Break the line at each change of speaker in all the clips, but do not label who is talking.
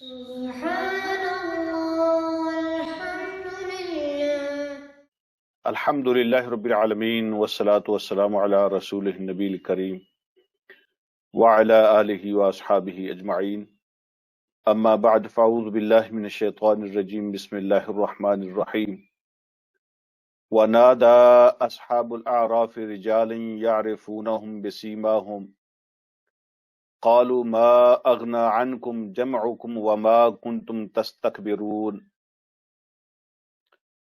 سبحان اللہ الحمد للہ
الحمد للہ رب العالمین والصلاة والسلام علی رسول النبی الکریم وعلی آلہ واصحابہ اجمعین اما بعد فاعوذ باللہ من الشیطان الرجیم بسم اللہ الرحمن الرحیم ونادى اصحاب الاعراف رجالا يعرفونهم بسیماهم قالوا ما اغنى عنكم جمعكم وما كنتم تستكبرون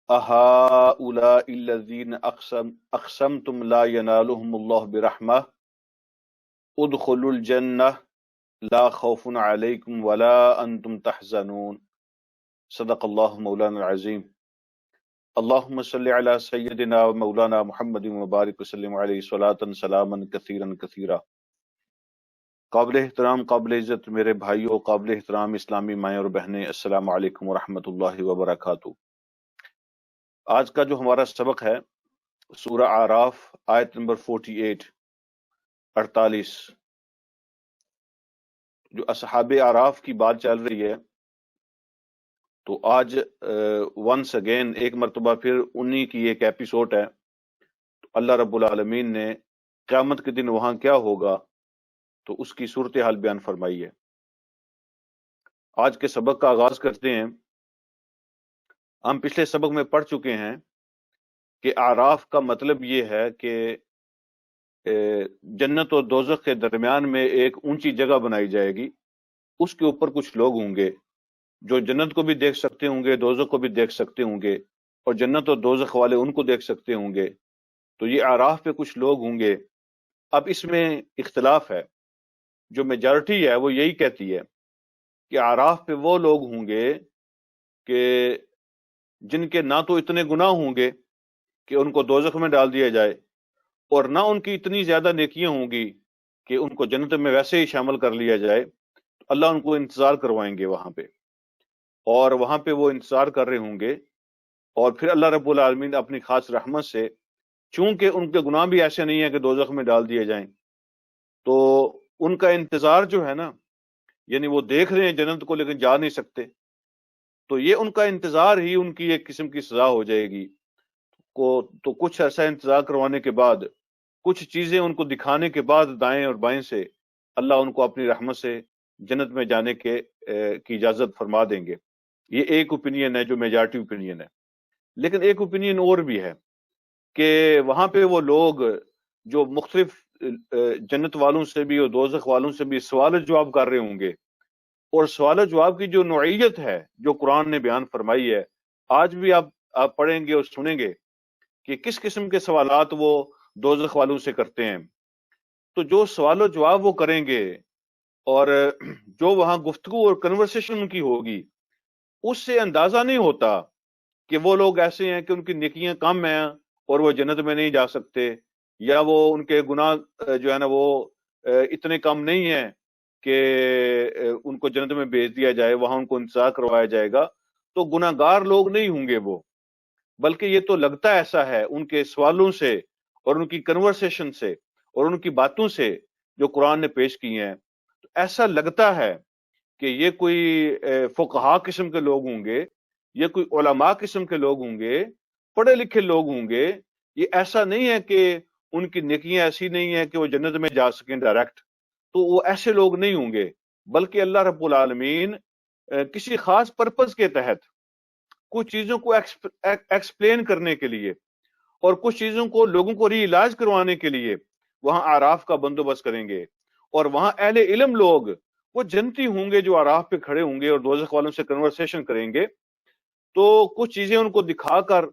أهؤلاء الذين أقسمتم لا ينالهم الله برحمة ادخلوا الجنة لا خوف عليكم ولا أنتم تحزنون صدق الله مولانا العظيم اللهم صل على سيدنا ومولانا محمد وبارك وسلم عليه صلاة سلاما كثيرا كثيرا۔ قابل احترام، قابل عزت میرے بھائیوں، قابل احترام اسلامی مائیں اور بہنیں، السلام علیکم ورحمۃ اللہ وبرکاتہ۔ آج کا جو ہمارا سبق ہے سورہ اعراف آیت نمبر 48 جو اصحاب اعراف کی بات چل رہی ہے، تو آج ونس اگین ایک مرتبہ پھر انہی کی ایک ایپیسوڈ ہے۔ تو اللہ رب العالمین نے قیامت کے دن وہاں کیا ہوگا تو اس کی صورتحال بیان فرمائی ہے۔ آج کے سبق کا آغاز کرتے ہیں۔ ہم پچھلے سبق میں پڑھ چکے ہیں کہ اعراف کا مطلب یہ ہے کہ جنت اور دوزخ کے درمیان میں ایک اونچی جگہ بنائی جائے گی، اس کے اوپر کچھ لوگ ہوں گے جو جنت کو بھی دیکھ سکتے ہوں گے، دوزخ کو بھی دیکھ سکتے ہوں گے، اور جنت اور دوزخ والے ان کو دیکھ سکتے ہوں گے۔ تو یہ اعراف پہ کچھ لوگ ہوں گے۔ اب اس میں اختلاف ہے، جو میجارٹی ہے وہ یہی کہتی ہے کہ اعراف پہ وہ لوگ ہوں گے کہ جن کے نہ تو اتنے گناہ ہوں گے کہ ان کو دوزخ میں ڈال دیا جائے، اور نہ ان کی اتنی زیادہ نیکیاں ہوں گی کہ ان کو جنت میں ویسے ہی شامل کر لیا جائے۔ اللہ ان کو انتظار کروائیں گے وہاں پہ، اور وہاں پہ وہ انتظار کر رہے ہوں گے، اور پھر اللہ رب العالمین اپنی خاص رحمت سے، چونکہ ان کے گناہ بھی ایسے نہیں ہیں کہ دوزخ میں ڈال دیے جائیں، تو ان کا انتظار جو ہے نا، یعنی وہ دیکھ رہے ہیں جنت کو لیکن جا نہیں سکتے، تو یہ ان کا انتظار ہی ان کی ایک قسم کی سزا ہو جائے گی۔ تو کچھ ایسا انتظار کروانے کے بعد، کچھ چیزیں ان کو دکھانے کے بعد دائیں اور بائیں سے اللہ ان کو اپنی رحمت سے جنت میں جانے کی اجازت فرما دیں گے۔ یہ ایک اوپینین ہے جو میجارٹی اوپینین ہے۔ لیکن ایک اوپینین اور بھی ہے کہ وہاں پہ وہ لوگ جو مختلف جنت والوں سے بھی اور دوزخ والوں سے بھی سوال و جواب کر رہے ہوں گے، اور سوال و جواب کی جو نوعیت ہے جو قرآن نے بیان فرمائی ہے، آج بھی آپ پڑھیں گے اور سنیں گے کہ کس قسم کے سوالات وہ دوزخ والوں سے کرتے ہیں۔ تو جو سوال و جواب وہ کریں گے اور جو وہاں گفتگو اور کنورسیشن ان کی ہوگی، اس سے اندازہ نہیں ہوتا کہ وہ لوگ ایسے ہیں کہ ان کی نیکیاں کم ہیں اور وہ جنت میں نہیں جا سکتے، یا وہ ان کے گناہ جو ہے نا وہ اتنے کم نہیں ہیں کہ ان کو جنت میں بھیج دیا جائے، وہاں ان کو انتظار کروایا جائے گا۔ تو گناہ گار لوگ نہیں ہوں گے وہ، بلکہ یہ تو لگتا ایسا ہے ان کے سوالوں سے اور ان کی کنورسیشن سے اور ان کی باتوں سے جو قرآن نے پیش کی ہیں، تو ایسا لگتا ہے کہ یہ کوئی فقہا قسم کے لوگ ہوں گے، یہ کوئی علماء قسم کے لوگ ہوں گے، پڑھے لکھے لوگ ہوں گے۔ یہ ایسا نہیں ہے کہ ان کی نیکیاں ایسی نہیں ہیں کہ وہ جنت میں جا سکیں ڈائریکٹ، تو وہ ایسے لوگ نہیں ہوں گے، بلکہ اللہ رب العالمین کسی خاص پرپز کے تحت کچھ چیزوں کو ایکسپلین کرنے کے لیے اور کچھ چیزوں کو لوگوں کو ری علاج کروانے کے لیے وہاں اعراف کا بندوبست کریں گے، اور وہاں اہل علم لوگ وہ جنتی ہوں گے جو اعراف پہ کھڑے ہوں گے اور دوزخ والوں سے کنورسیشن کریں گے۔ تو کچھ چیزیں ان کو دکھا کر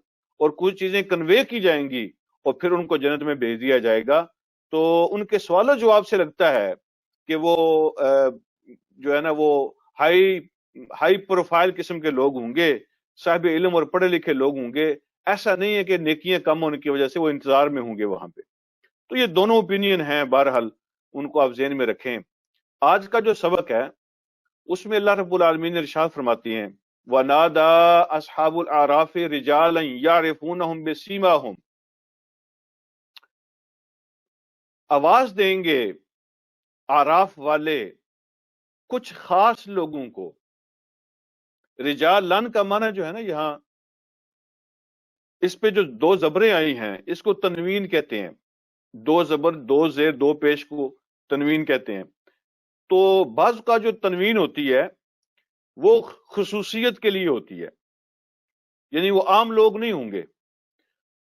اور کچھ چیزیں کنوے کی جائیں گی، اور پھر ان کو جنت میں بھیج دیا جائے گا۔ تو ان کے سوال و جواب سے لگتا ہے کہ وہ جو ہے نا وہ ہائی پروفائل قسم کے لوگ ہوں گے، صاحب علم اور پڑھے لکھے لوگ ہوں گے۔ ایسا نہیں ہے کہ نیکیاں کم ہونے کی وجہ سے وہ انتظار میں ہوں گے وہاں پہ۔ تو یہ دونوں اوپینین ہیں، بہرحال ان کو آپ ذہن میں رکھیں۔ آج کا جو سبق ہے اس میں اللہ رب العالمین نے ارشاد فرماتی ہیں وَنَادَى أَصْحَابُ الْأَعْرَافِ رِجَالًا يَعْرِفُونَهُمْ بِسِيمَاهُمْ، آواز دیں گے اعراف والے کچھ خاص لوگوں کو رجال لن کا معنی جو ہے نا یہاں اس پہ جو دو زبریں آئی ہیں اس کو تنوین کہتے ہیں. دو زبر دو زیر دو پیش کو تنوین کہتے ہیں. تو بعض کا جو تنوین ہوتی ہے وہ خصوصیت کے لیے ہوتی ہے، یعنی وہ عام لوگ نہیں ہوں گے،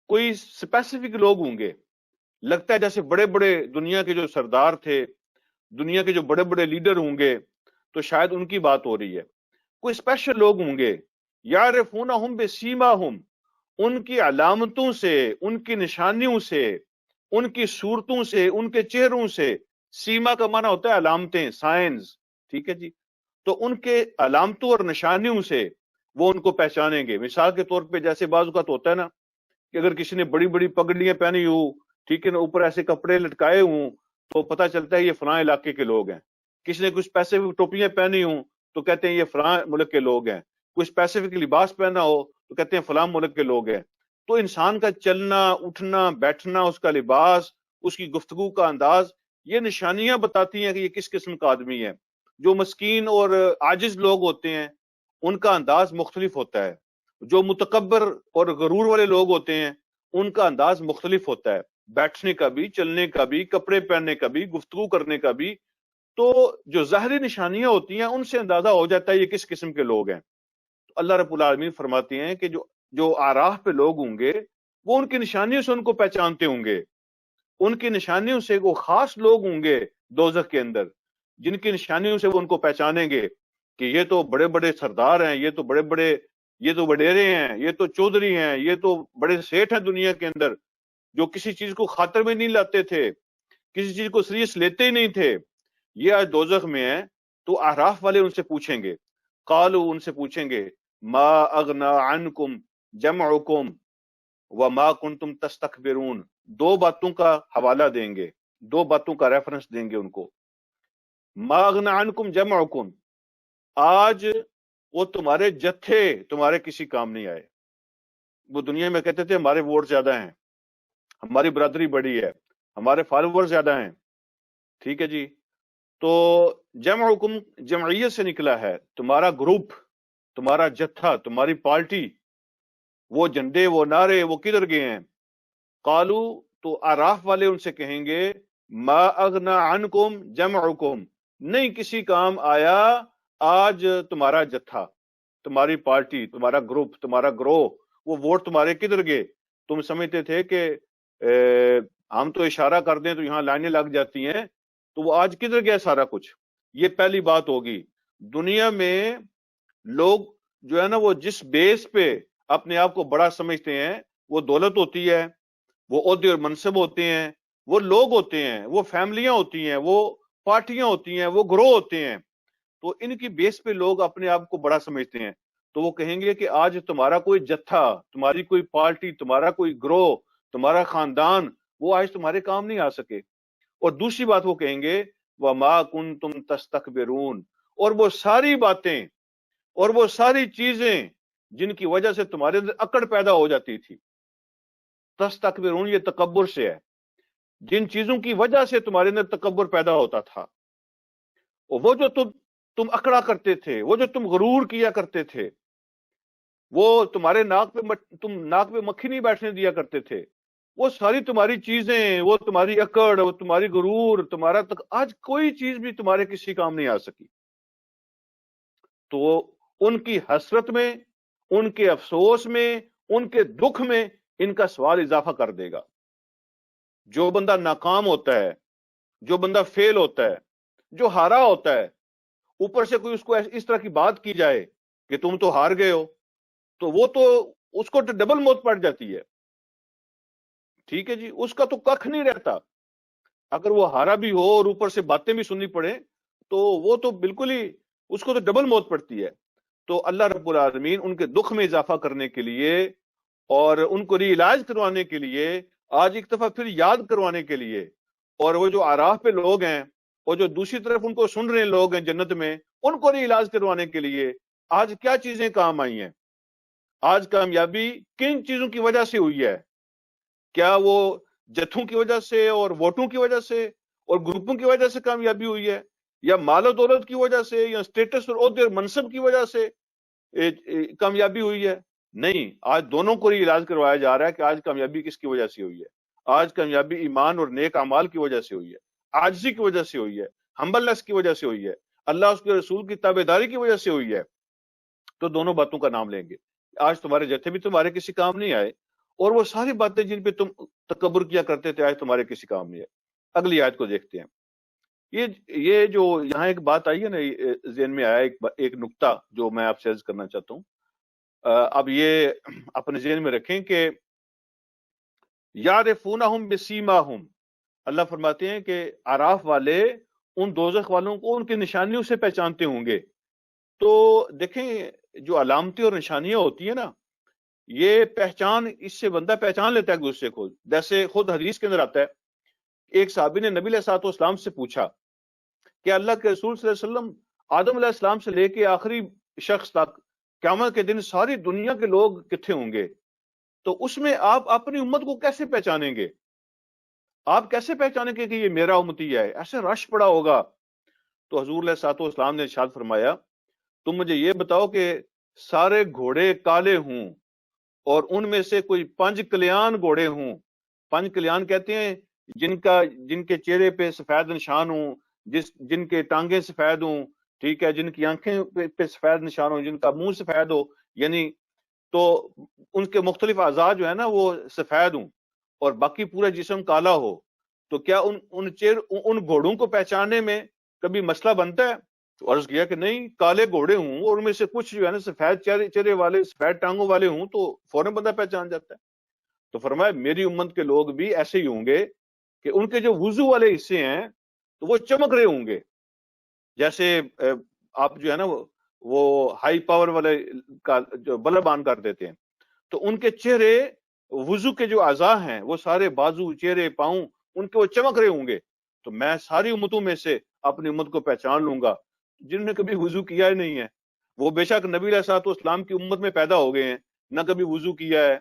کوئی اسپیسیفک لوگ ہوں گے. لگتا ہے جیسے بڑے بڑے دنیا کے جو سردار تھے، دنیا کے جو بڑے بڑے لیڈر ہوں گے تو شاید ان کی بات ہو رہی ہے. کوئی اسپیشل لوگ ہوں گے، یعرفونہم بسیماہم، ان کی علامتوں سے، ان کی نشانیوں سے، ان کی صورتوں سے، ان کے چہروں سے. سیما کا معنی ہوتا ہے علامتیں، سائنز. ٹھیک ہے جی. تو ان کے علامتوں اور نشانیوں سے وہ ان کو پہچانیں گے. مثال کے طور پہ جیسے بعض اوقات ہوتا ہے نا کہ اگر کسی نے بڑی بڑی پگڑیاں پہنی ہوں، ٹھیک ہے نا، اوپر ایسے کپڑے لٹکائے ہوں تو پتہ چلتا ہے یہ فلاں علاقے کے لوگ ہیں. کسی نے کچھ اسپیسیفک ٹوپیاں پہنی ہوں تو کہتے ہیں یہ فلاں ملک کے لوگ ہیں. کوئی اسپیسیفک لباس پہنا ہو تو کہتے ہیں فلاں ملک کے لوگ ہیں. تو انسان کا چلنا اٹھنا بیٹھنا، اس کا لباس، اس کی گفتگو کا انداز، یہ نشانیاں بتاتی ہیں کہ یہ کس قسم کا آدمی ہے. جو مسکین اور عاجز لوگ ہوتے ہیں ان کا انداز مختلف ہوتا ہے. جو متکبر اور غرور والے لوگ ہوتے ہیں ان کا انداز مختلف ہوتا ہے، بیٹھنے کا بھی، چلنے کا بھی، کپڑے پہننے کا بھی، گفتگو کرنے کا بھی. تو جو ظاہری نشانیاں ہوتی ہیں ان سے اندازہ ہو جاتا ہے یہ کس قسم کے لوگ ہیں. تو اللہ رب العالمین فرماتے ہیں کہ جو آراف پہ لوگ ہوں گے وہ ان کی نشانیوں سے ان کو پہچانتے ہوں گے. ان کی نشانیوں سے وہ خاص لوگ ہوں گے دوزخ کے اندر جن کی نشانیوں سے وہ ان کو پہچانیں گے کہ یہ تو بڑے بڑے سردار ہیں، یہ تو بڑے بڑے، یہ تو وڈیرے ہیں، یہ تو چودھری ہیں، یہ تو بڑے سیٹھ ہیں دنیا کے اندر، جو کسی چیز کو خاطر میں نہیں لاتے تھے، کسی چیز کو سیریس لیتے ہی نہیں تھے. یہ آج دوزخ میں ہے. تو اعراف والے ان سے پوچھیں گے، قالو، ان سے پوچھیں گے، ما اغنا عنکم جمعکم وما کنتم تستکبرون. دو باتوں کا حوالہ دیں گے، دو باتوں کا ریفرنس دیں گے ان کو. ما اغنا عنکم جمعکم، آج وہ تمہارے جتھے تمہارے کسی کام نہیں آئے. وہ دنیا میں کہتے تھے ہمارے ووٹ زیادہ ہیں، ہماری برادری بڑی ہے، ہمارے فالوور زیادہ ہیں. ٹھیک ہے جی. تو جمع حکم جمعیت سے نکلا ہے، تمہارا گروپ، تمہارا جتھا، تمہاری پارٹی، وہ جھنڈے، وہ نعرے، وہ کدھر گئے ہیں؟ قالو، تو آراف والے ان سے کہیں گے، ما اغنا عنکم جمعکم، نہیں کسی کام آیا آج تمہارا جتھا، تمہاری پارٹی، تمہارا گروپ، تمہارا گروہ. وہ ووٹ تمہارے کدھر گئے؟ تم سمجھتے تھے کہ ہم تو اشارہ کر دیں تو یہاں لائنیں لگ جاتی ہیں، تو وہ آج کدھر گیا سارا کچھ؟ یہ پہلی بات ہوگی. دنیا میں لوگ جو ہے نا وہ جس بیس پہ اپنے آپ کو بڑا سمجھتے ہیں، وہ دولت ہوتی ہے، وہ عہدے اور منصب ہوتے ہیں، وہ لوگ ہوتے ہیں، وہ فیملیاں ہوتی ہیں، وہ پارٹیاں ہوتی ہیں، وہ گروہ ہوتے ہیں. تو ان کی بیس پہ لوگ اپنے آپ کو بڑا سمجھتے ہیں. تو وہ کہیں گے کہ آج تمہارا کوئی جتھا، تمہاری کوئی پارٹی، تمہارا کوئی گروہ، تمہارا خاندان، وہ آج تمہارے کام نہیں آ سکے. اور دوسری بات وہ کہیں گے، وَمَا كُنْتُمْ تَسْتَكْبِرُونَ، اور وہ ساری باتیں اور وہ ساری چیزیں جن کی وجہ سے تمہارے اندر اکڑ پیدا ہو جاتی تھی. تستکبرون یہ تکبر سے ہے، جن چیزوں کی وجہ سے تمہارے اندر تکبر پیدا ہوتا تھا، وہ جو تم اکڑا کرتے تھے، وہ جو تم غرور کیا کرتے تھے، وہ تمہارے ناک پہ مکھی نہیں بیٹھنے دیا کرتے تھے، وہ ساری تمہاری چیزیں، وہ تمہاری اکڑ، وہ تمہاری غرور، تمہارا آج کوئی چیز بھی تمہارے کسی کام نہیں آ سکی. تو ان کی حسرت میں، ان کے افسوس میں، ان کے دکھ میں ان کا سوال اضافہ کر دے گا. جو بندہ ناکام ہوتا ہے، جو بندہ فیل ہوتا ہے، جو ہارا ہوتا ہے، اوپر سے کوئی اس کو اس طرح کی بات کی جائے کہ تم تو ہار گئے ہو، تو وہ تو اس کو ڈبل موت پڑ جاتی ہے. ٹھیک ہے جی. اس کا تو ککھ نہیں رہتا. اگر وہ ہارا بھی ہو اور اوپر سے باتیں بھی سننی پڑے تو وہ تو بالکل ہی، اس کو تو ڈبل موت پڑتی ہے. تو اللہ رب العالمین ان کے دکھ میں اضافہ کرنے کے لیے اور ان کو ری علاج کروانے کے لیے، آج ایک دفعہ پھر یاد کروانے کے لیے، اور وہ جو آراف پہ لوگ ہیں اور جو دوسری طرف ان کو سن رہے لوگ ہیں جنت میں، ان کو ری علاج کروانے کے لیے آج کیا چیزیں کام آئی ہیں، آج کامیابی کن چیزوں کی وجہ سے ہوئی ہے. کیا وہ جتھوں کی وجہ سے اور ووٹوں کی وجہ سے اور گروپوں کی وجہ سے کامیابی ہوئی ہے، یا مال و دولت کی وجہ سے، یا اسٹیٹس اور عہدے اور منصب کی وجہ سے، کامیابی ہوئی ہے؟ نہیں، آج دونوں کو ہی علاج کروایا جا رہا ہے کہ آج کامیابی کس کی وجہ سے ہوئی ہے؟ آج کامیابی ایمان اور نیک اعمال کی وجہ سے ہوئی ہے، عاجزی کی وجہ سے ہوئی ہے، ہمبلنس کی وجہ سے ہوئی ہے، اللہ اس کے رسول کی تابعداری کی وجہ سے ہوئی ہے۔ تو دونوں باتوں کا نام لیں گے۔ آج تمہارے جتھے بھی تمہارے کسی کام نہیں آئے، اور وہ ساری باتیں جن پہ تم تکبر کیا کرتے تھے آج تمہارے کسی کام نہیں آئے۔ اگلی آیت کو دیکھتے ہیں۔ یہ جو یہاں ایک بات آئی ہے نا، ذہن میں آیا ایک نقطہ جو میں آپ سے عرض کرنا چاہتا ہوں۔ اب یہ اپنے ذہن میں رکھیں کہ یعرفونہم بسیماہم، اللہ فرماتے ہیں کہ اعراف والے ان دوزخ والوں کو ان کی نشانیوں سے پہچانتے ہوں گے۔ تو دیکھیں، جو علامتیں اور نشانیاں ہوتی ہیں نا، یہ پہچان، اس سے بندہ پہچان لیتا ہے ایک دوسرے کو۔ جیسے خود حدیث کے اندر آتا ہے، ایک صحابی نے نبی علیہ الصلوۃ والسلام سے پوچھا کہ اللہ کے رسول صلی اللہ علیہ وسلم، آدم علیہ السلام سے لے کے آخری شخص تک قیامت کے دن ساری دنیا کے لوگ کتنے ہوں گے، تو اس میں آپ اپنی امت کو کیسے پہچانیں گے؟ آپ کیسے پہچانیں گے کہ یہ میرا امتی ہے؟ ایسے رش پڑا ہوگا۔ تو حضور علیہ الصلوۃ والسلام نے ارشاد فرمایا، تم مجھے یہ بتاؤ کہ سارے گھوڑے کالے ہوں اور ان میں سے کوئی 5 کلیان گھوڑے ہوں۔ 5 کلیان کہتے ہیں جن کے چہرے پہ سفید نشان ہوں، جن کے ٹانگیں سفید ہوں، ٹھیک ہے، جن کی آنکھیں پہ سفید نشان ہوں، جن کا منہ سفید ہو، یعنی تو ان کے مختلف اعضاء جو ہے نا وہ سفید ہوں اور باقی پورا جسم کالا ہو، تو کیا ان گھوڑوں کو پہچاننے میں کبھی مسئلہ بنتا ہے؟ تو عرض کیا کہ نہیں، کالے گھوڑے ہوں اور ان میں سے کچھ جو ہے نا سفید چہرے والے، سفید ٹانگوں والے ہوں تو فوراً بندہ پہچان جاتا ہے۔ تو فرمایا میری امت کے لوگ بھی ایسے ہی ہوں گے کہ ان کے جو وضو والے حصے ہیں تو وہ چمک رہے ہوں گے، جیسے آپ جو ہے نا وہ ہائی پاور والے کا جو بلب آن کر دیتے ہیں، تو ان کے چہرے، وضو کے جو اعضاء ہیں وہ سارے بازو، چہرے، پاؤں، ان کے وہ چمک رہے ہوں گے۔ تو میں ساری امتوں میں سے اپنی امت کو پہچان لوں گا جن نے کبھی وضو کیا ہی نہیں ہے۔ وہ بے شک نبی علیہ الصلوۃ والسلام کی امت میں پیدا ہو گئے ہیں، نہ کبھی وضو کیا ہے،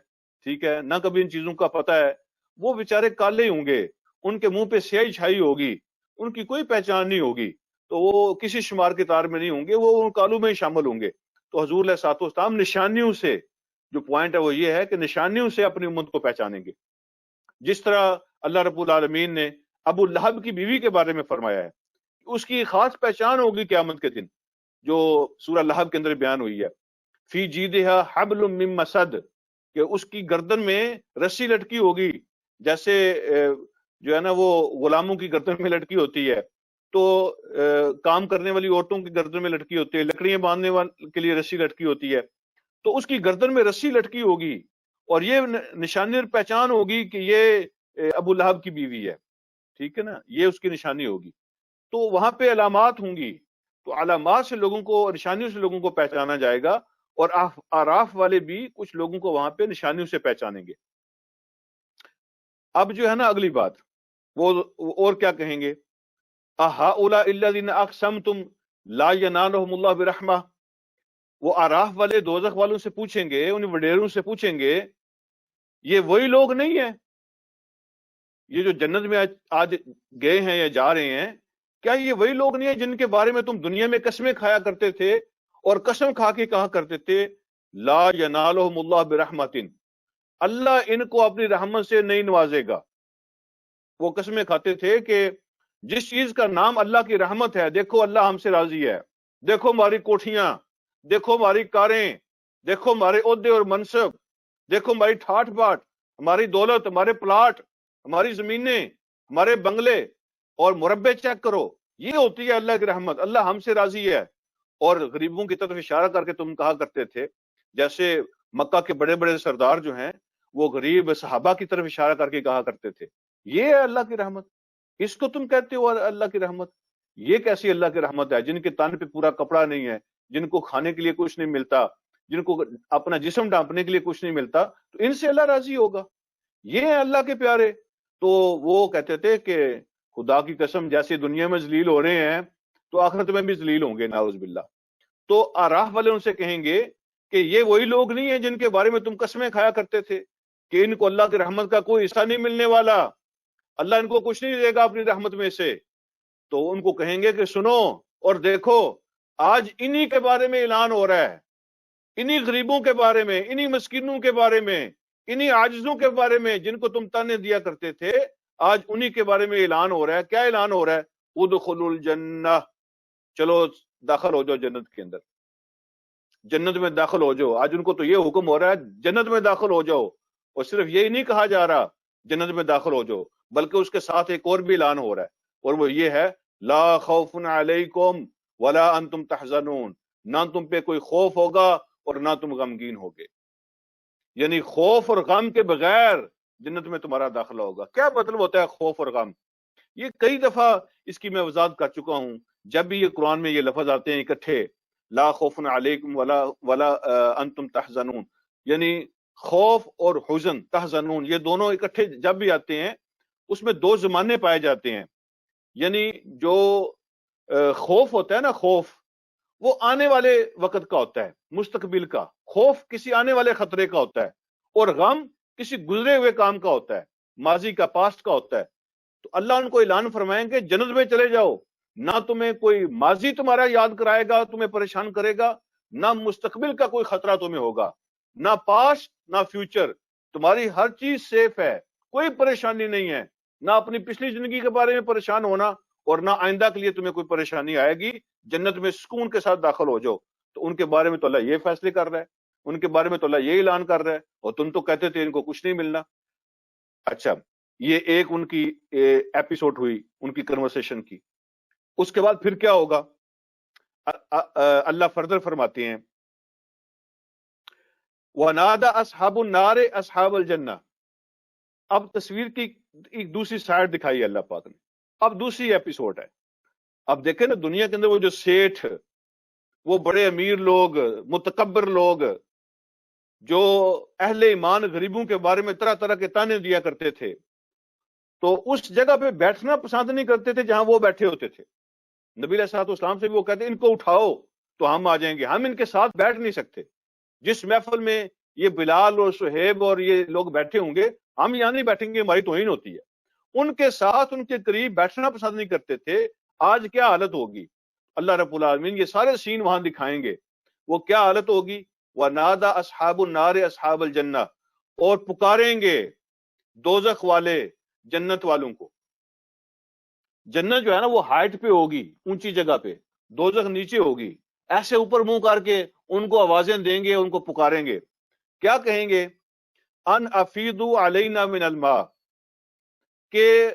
ٹھیک ہے، نہ کبھی ان چیزوں کا پتہ ہے، وہ بیچارے کالے ہی ہوں گے، ان کے منہ پہ سیاہی چھائی ہوگی، ان کی کوئی پہچان نہیں ہوگی، تو وہ کسی شمار کے تار میں نہیں ہوں گے، وہ ان کالوں میں ہی شامل ہوں گے۔ تو حضور علیہ الصلوۃ والسلام نشانیوں سے، جو پوائنٹ ہے وہ یہ ہے کہ نشانیوں سے اپنی امت کو پہچانیں گے۔ جس طرح اللہ رب العالمین نے ابو لہب کی بیوی کے بارے میں فرمایا ہے، اس کی خاص پہچان ہوگی قیامت کے دن، جو سورہ لہب کے اندر بیان ہوئی ہے، فی جیدہا حبل من مسد، کہ اس کی گردن میں رسی لٹکی ہوگی، جیسے جو ہے نا وہ غلاموں کی گردن میں لٹکی ہوتی ہے، تو کام کرنے والی عورتوں کی گردن میں لٹکی ہوتی ہے، لکڑیاں باندھنے کے لیے رسی لٹکی ہوتی ہے، تو اس کی گردن میں رسی لٹکی ہوگی، اور یہ نشانی اور پہچان ہوگی کہ یہ ابو لہب کی بیوی ہے، ٹھیک ہے نا، یہ اس کی نشانی ہوگی۔ تو وہاں پہ علامات ہوں گی، تو علامات سے لوگوں کو، نشانیوں سے لوگوں کو پہچانا جائے گا، اور اعراف والے بھی کچھ لوگوں کو وہاں پہ نشانیوں سے پہچانیں گے۔ اب جو ہے نا اگلی بات، وہ اور کیا کہیں گے، اہؤلاء الذین اقسمتم لا ینالہم اللہ برحمہ، وہ اعراف والے دوزخ والوں سے پوچھیں گے، ان وڈیروں سے پوچھیں گے، یہ وہی لوگ نہیں ہیں، یہ جو جنت میں آج گئے ہیں یا جا رہے ہیں، کیا یہ وہی لوگ نہیں ہیں جن کے بارے میں تم دنیا میں قسمیں کھایا کرتے تھے اور قسم کھا کے کہا کرتے تھے لا ینالہم اللہ برحمت، اللہ ان کو اپنی رحمت سے نہیں نوازے گا۔ وہ قسمیں کھاتے تھے کہ جس چیز کا نام اللہ کی رحمت ہے، دیکھو اللہ ہم سے راضی ہے، دیکھو ہماری کوٹھیاں، دیکھو ہماری کاریں، دیکھو ہمارے عہدے اور منصب، دیکھو ہماری ٹھاٹ باٹ، ہماری دولت، ہمارے پلاٹ، ہماری زمینیں، ہمارے بنگلے، اور مربع چیک کرو، یہ ہوتی ہے اللہ کی رحمت، اللہ ہم سے راضی ہے۔ اور غریبوں کی طرف اشارہ کر کے تم کہا کرتے تھے، جیسے مکہ کے بڑے بڑے سردار جو ہیں وہ غریب صحابہ کی طرف اشارہ کر کے کہا کرتے تھے یہ ہے اللہ کی رحمت، اس کو تم کہتے ہو اللہ کی رحمت؟ یہ کیسی اللہ کی رحمت ہے جن کے تن پہ پورا کپڑا نہیں ہے، جن کو کھانے کے لیے کچھ نہیں ملتا، جن کو اپنا جسم ڈھانپنے کے لیے کچھ نہیں ملتا، تو ان سے اللہ راضی ہوگا؟ یہ ہے اللہ کے پیارے۔ تو وہ کہتے تھے کہ خدا کی قسم، جیسے دنیا میں ذلیل ہو رہے ہیں تو آخرت میں بھی ذلیل ہوں گے، نعوذ باللہ۔ تو اعراف والے ان سے کہیں گے کہ یہ وہی لوگ نہیں ہیں جن کے بارے میں تم قسمیں کھایا کرتے تھے کہ ان کو اللہ کی رحمت کا کوئی حصہ نہیں ملنے والا، اللہ ان کو کچھ نہیں دے گا اپنی رحمت میں سے۔ تو ان کو کہیں گے کہ سنو اور دیکھو، آج انہی کے بارے میں اعلان ہو رہا ہے، انہی غریبوں کے بارے میں، انہی مسکینوں کے بارے میں، انہی عاجزوں کے بارے میں جن کو تم تانے دیا کرتے تھے، آج انہی کے بارے میں اعلان ہو رہا ہے۔ کیا اعلان ہو رہا ہے؟ ادخلوا الجنہ، چلو داخل ہو جاؤ جنت کے اندر، جنت میں داخل ہو جاؤ۔ آج ان کو تو یہ حکم ہو رہا ہے جنت میں داخل ہو جاؤ، اور صرف یہی نہیں کہا جا رہا جنت میں داخل ہو جاؤ، بلکہ اس کے ساتھ ایک اور بھی اعلان ہو رہا ہے، اور وہ یہ ہے لا خوف علیکم ولا انتم تحزنون، نہ تم پہ کوئی خوف ہوگا اور نہ تم غمگین ہوگے، یعنی خوف اور غم کے بغیر جنت میں تمہارا داخلہ ہوگا۔ کیا مطلب ہوتا ہے خوف اور غم؟ یہ کئی دفعہ اس کی میں وضاحت کر چکا ہوں، جب بھی یہ قرآن میں یہ لفظ آتے ہیں اکٹھے، لا خوف علیکم ولا انتم تحزنون، یعنی خوف اور حزن، تحزنون، یہ دونوں اکٹھے جب بھی آتے ہیں اس میں دو زمانے پائے جاتے ہیں۔ یعنی جو خوف ہوتا ہے نا، خوف وہ آنے والے وقت کا ہوتا ہے، مستقبل کا، خوف کسی آنے والے خطرے کا ہوتا ہے، اور غم کسی گزرے ہوئے کام کا ہوتا ہے، ماضی کا، پاسٹ کا ہوتا ہے۔ تو اللہ ان کو اعلان فرمائیں گے جنت میں چلے جاؤ، نہ تمہیں کوئی ماضی تمہارا یاد کرائے گا، تمہیں پریشان کرے گا، نہ مستقبل کا کوئی خطرہ تمہیں ہوگا، نہ پاسٹ نہ فیوچر، تمہاری ہر چیز سیف ہے، کوئی پریشانی نہیں ہے، نہ اپنی پچھلی زندگی کے بارے میں پریشان ہونا، اور نہ آئندہ کے لیے تمہیں کوئی پریشانی آئے گی، جنت میں سکون کے ساتھ داخل ہو جاؤ۔ تو ان کے بارے میں تو اللہ یہ فیصلے کر رہا ہے، ان کے بارے میں تو اللہ یہ اعلان کر رہا ہے، اور تم تو کہتے تھے ان کو کچھ نہیں ملنا۔ اچھا، یہ ایک ان کی ایپیسوڈ ہوئی ان کی کنورسیشن کی۔ اس کے بعد پھر کیا ہوگا؟ اللہ فردر فرماتے ہیں وَنَادَى أَصْحَابُ النَّارِ أَصْحَابَ الْجَنَّةِ۔ اب تصویر کی ایک دوسری سائڈ دکھائی ہے اللہ پاک نے، اب دوسری ایپیسوڈ ہے۔ اب دیکھیں نا، دنیا کے اندر وہ جو سیٹھ، وہ بڑے امیر لوگ، متکبر لوگ، جو اہل ایمان غریبوں کے بارے میں طرح طرح کے تانے دیا کرتے تھے، تو اس جگہ پہ بیٹھنا پسند نہیں کرتے تھے جہاں وہ بیٹھے ہوتے تھے۔ نبی علیہ الصلوۃ والسلام سے بھی وہ کہتے ان کو اٹھاؤ تو ہم آ جائیں گے، ہم ان کے ساتھ بیٹھ نہیں سکتے۔ جس محفل میں یہ بلال اور صہیب اور یہ لوگ بیٹھے ہوں گے، ہم یہاں نہیں بیٹھیں گے، ہماری توہین ہوتی ہے۔ ان کے ساتھ، ان کے قریب بیٹھنا پسند نہیں کرتے تھے۔ آج کیا حالت ہوگی؟ اللہ رب العالمین یہ سارے سین وہاں دکھائیں گے، وہ کیا حالت ہوگی۔ وَنَادَى أَصْحَابُ النَّارِ أَصْحَابَ الْجَنَّةِ، اور پکاریں گے دوزخ والے جنت والوں کو۔ جنت جو ہے نا وہ ہائٹ پہ ہوگی، اونچی جگہ پہ، دوزخ نیچے ہوگی۔ ایسے اوپر منہ کر کے ان کو آوازیں دیں گے، ان کو پکاریں گے۔ کیا کہیں گے؟ ان افیدوا علینا من الماء، کہ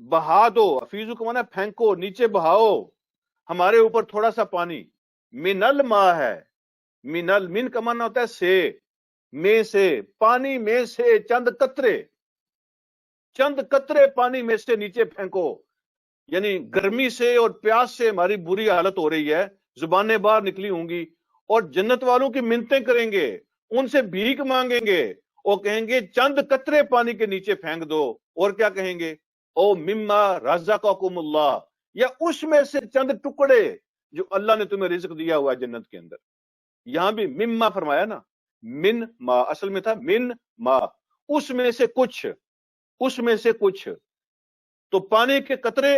بہا دو، افیزو کا معنی پھینکو، نیچے بہاؤ ہمارے اوپر تھوڑا سا پانی۔ من الماء ہے، من کا معنی ہوتا ہے سے، میں سے، پانی میں سے چند قطرے، چند قطرے پانی میں سے نیچے پھینکو۔ یعنی گرمی سے اور پیاس سے ہماری بری حالت ہو رہی ہے، زبانیں باہر نکلی ہوں گی، اور جنت والوں کی منتیں کریں گے، ان سے بھیک مانگیں گے، اور کہیں گے چند قطرے پانی کے نیچے پھینک دو۔ اور کیا کہیں گے؟ او مما رزقکم اللہ، یا اس میں سے چند ٹکڑے جو اللہ نے تمہیں رزق دیا ہوا ہے جنت کے اندر۔ یہاں بھی مما فرمایا نا، من ما اصل میں تھا من ما، اس میں سے کچھ، اس میں سے کچھ۔ تو پانی کے قطرے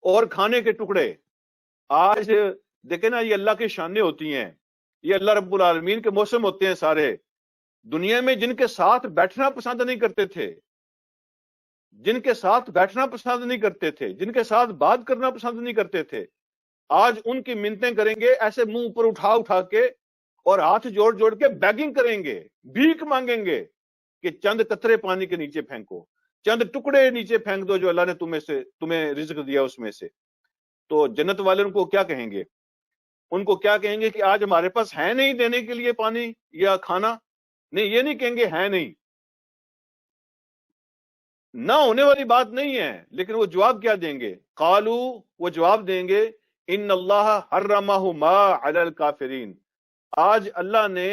اور کھانے کے ٹکڑے۔ آج دیکھیں نا، یہ اللہ کی شانیں ہوتی ہیں، یہ اللہ رب العالمین کے موسم ہوتے ہیں سارے۔ دنیا میں جن کے ساتھ بیٹھنا پسند نہیں کرتے تھے، جن کے ساتھ بیٹھنا پسند نہیں کرتے تھے، جن کے ساتھ بات کرنا پسند نہیں کرتے تھے، آج ان کی منتیں کریں گے، ایسے منہ اوپر اٹھا اٹھا کے اور ہاتھ جوڑ جوڑ کے بیگنگ کریں گے، بھیک مانگیں گے کہ چند قطرے پانی کے نیچے پھینکو، چند ٹکڑے نیچے پھینک دو جو اللہ نے تمہیں رزق دیا اس میں سے۔ تو جنت والے ان کو کیا کہیں گے؟ ان کو کیا کہیں گے کہ آج ہمارے پاس ہے نہیں دینے کے لیے پانی یا کھانا؟ نہیں، یہ نہیں کہیں گے ہے نہیں، نہ ہونے والی بات نہیں ہے، لیکن وہ جواب کیا دیں گے؟ قالو، وہ جواب دیں گے ان اللہ حرمہما علی الکافرین، آج اللہ نے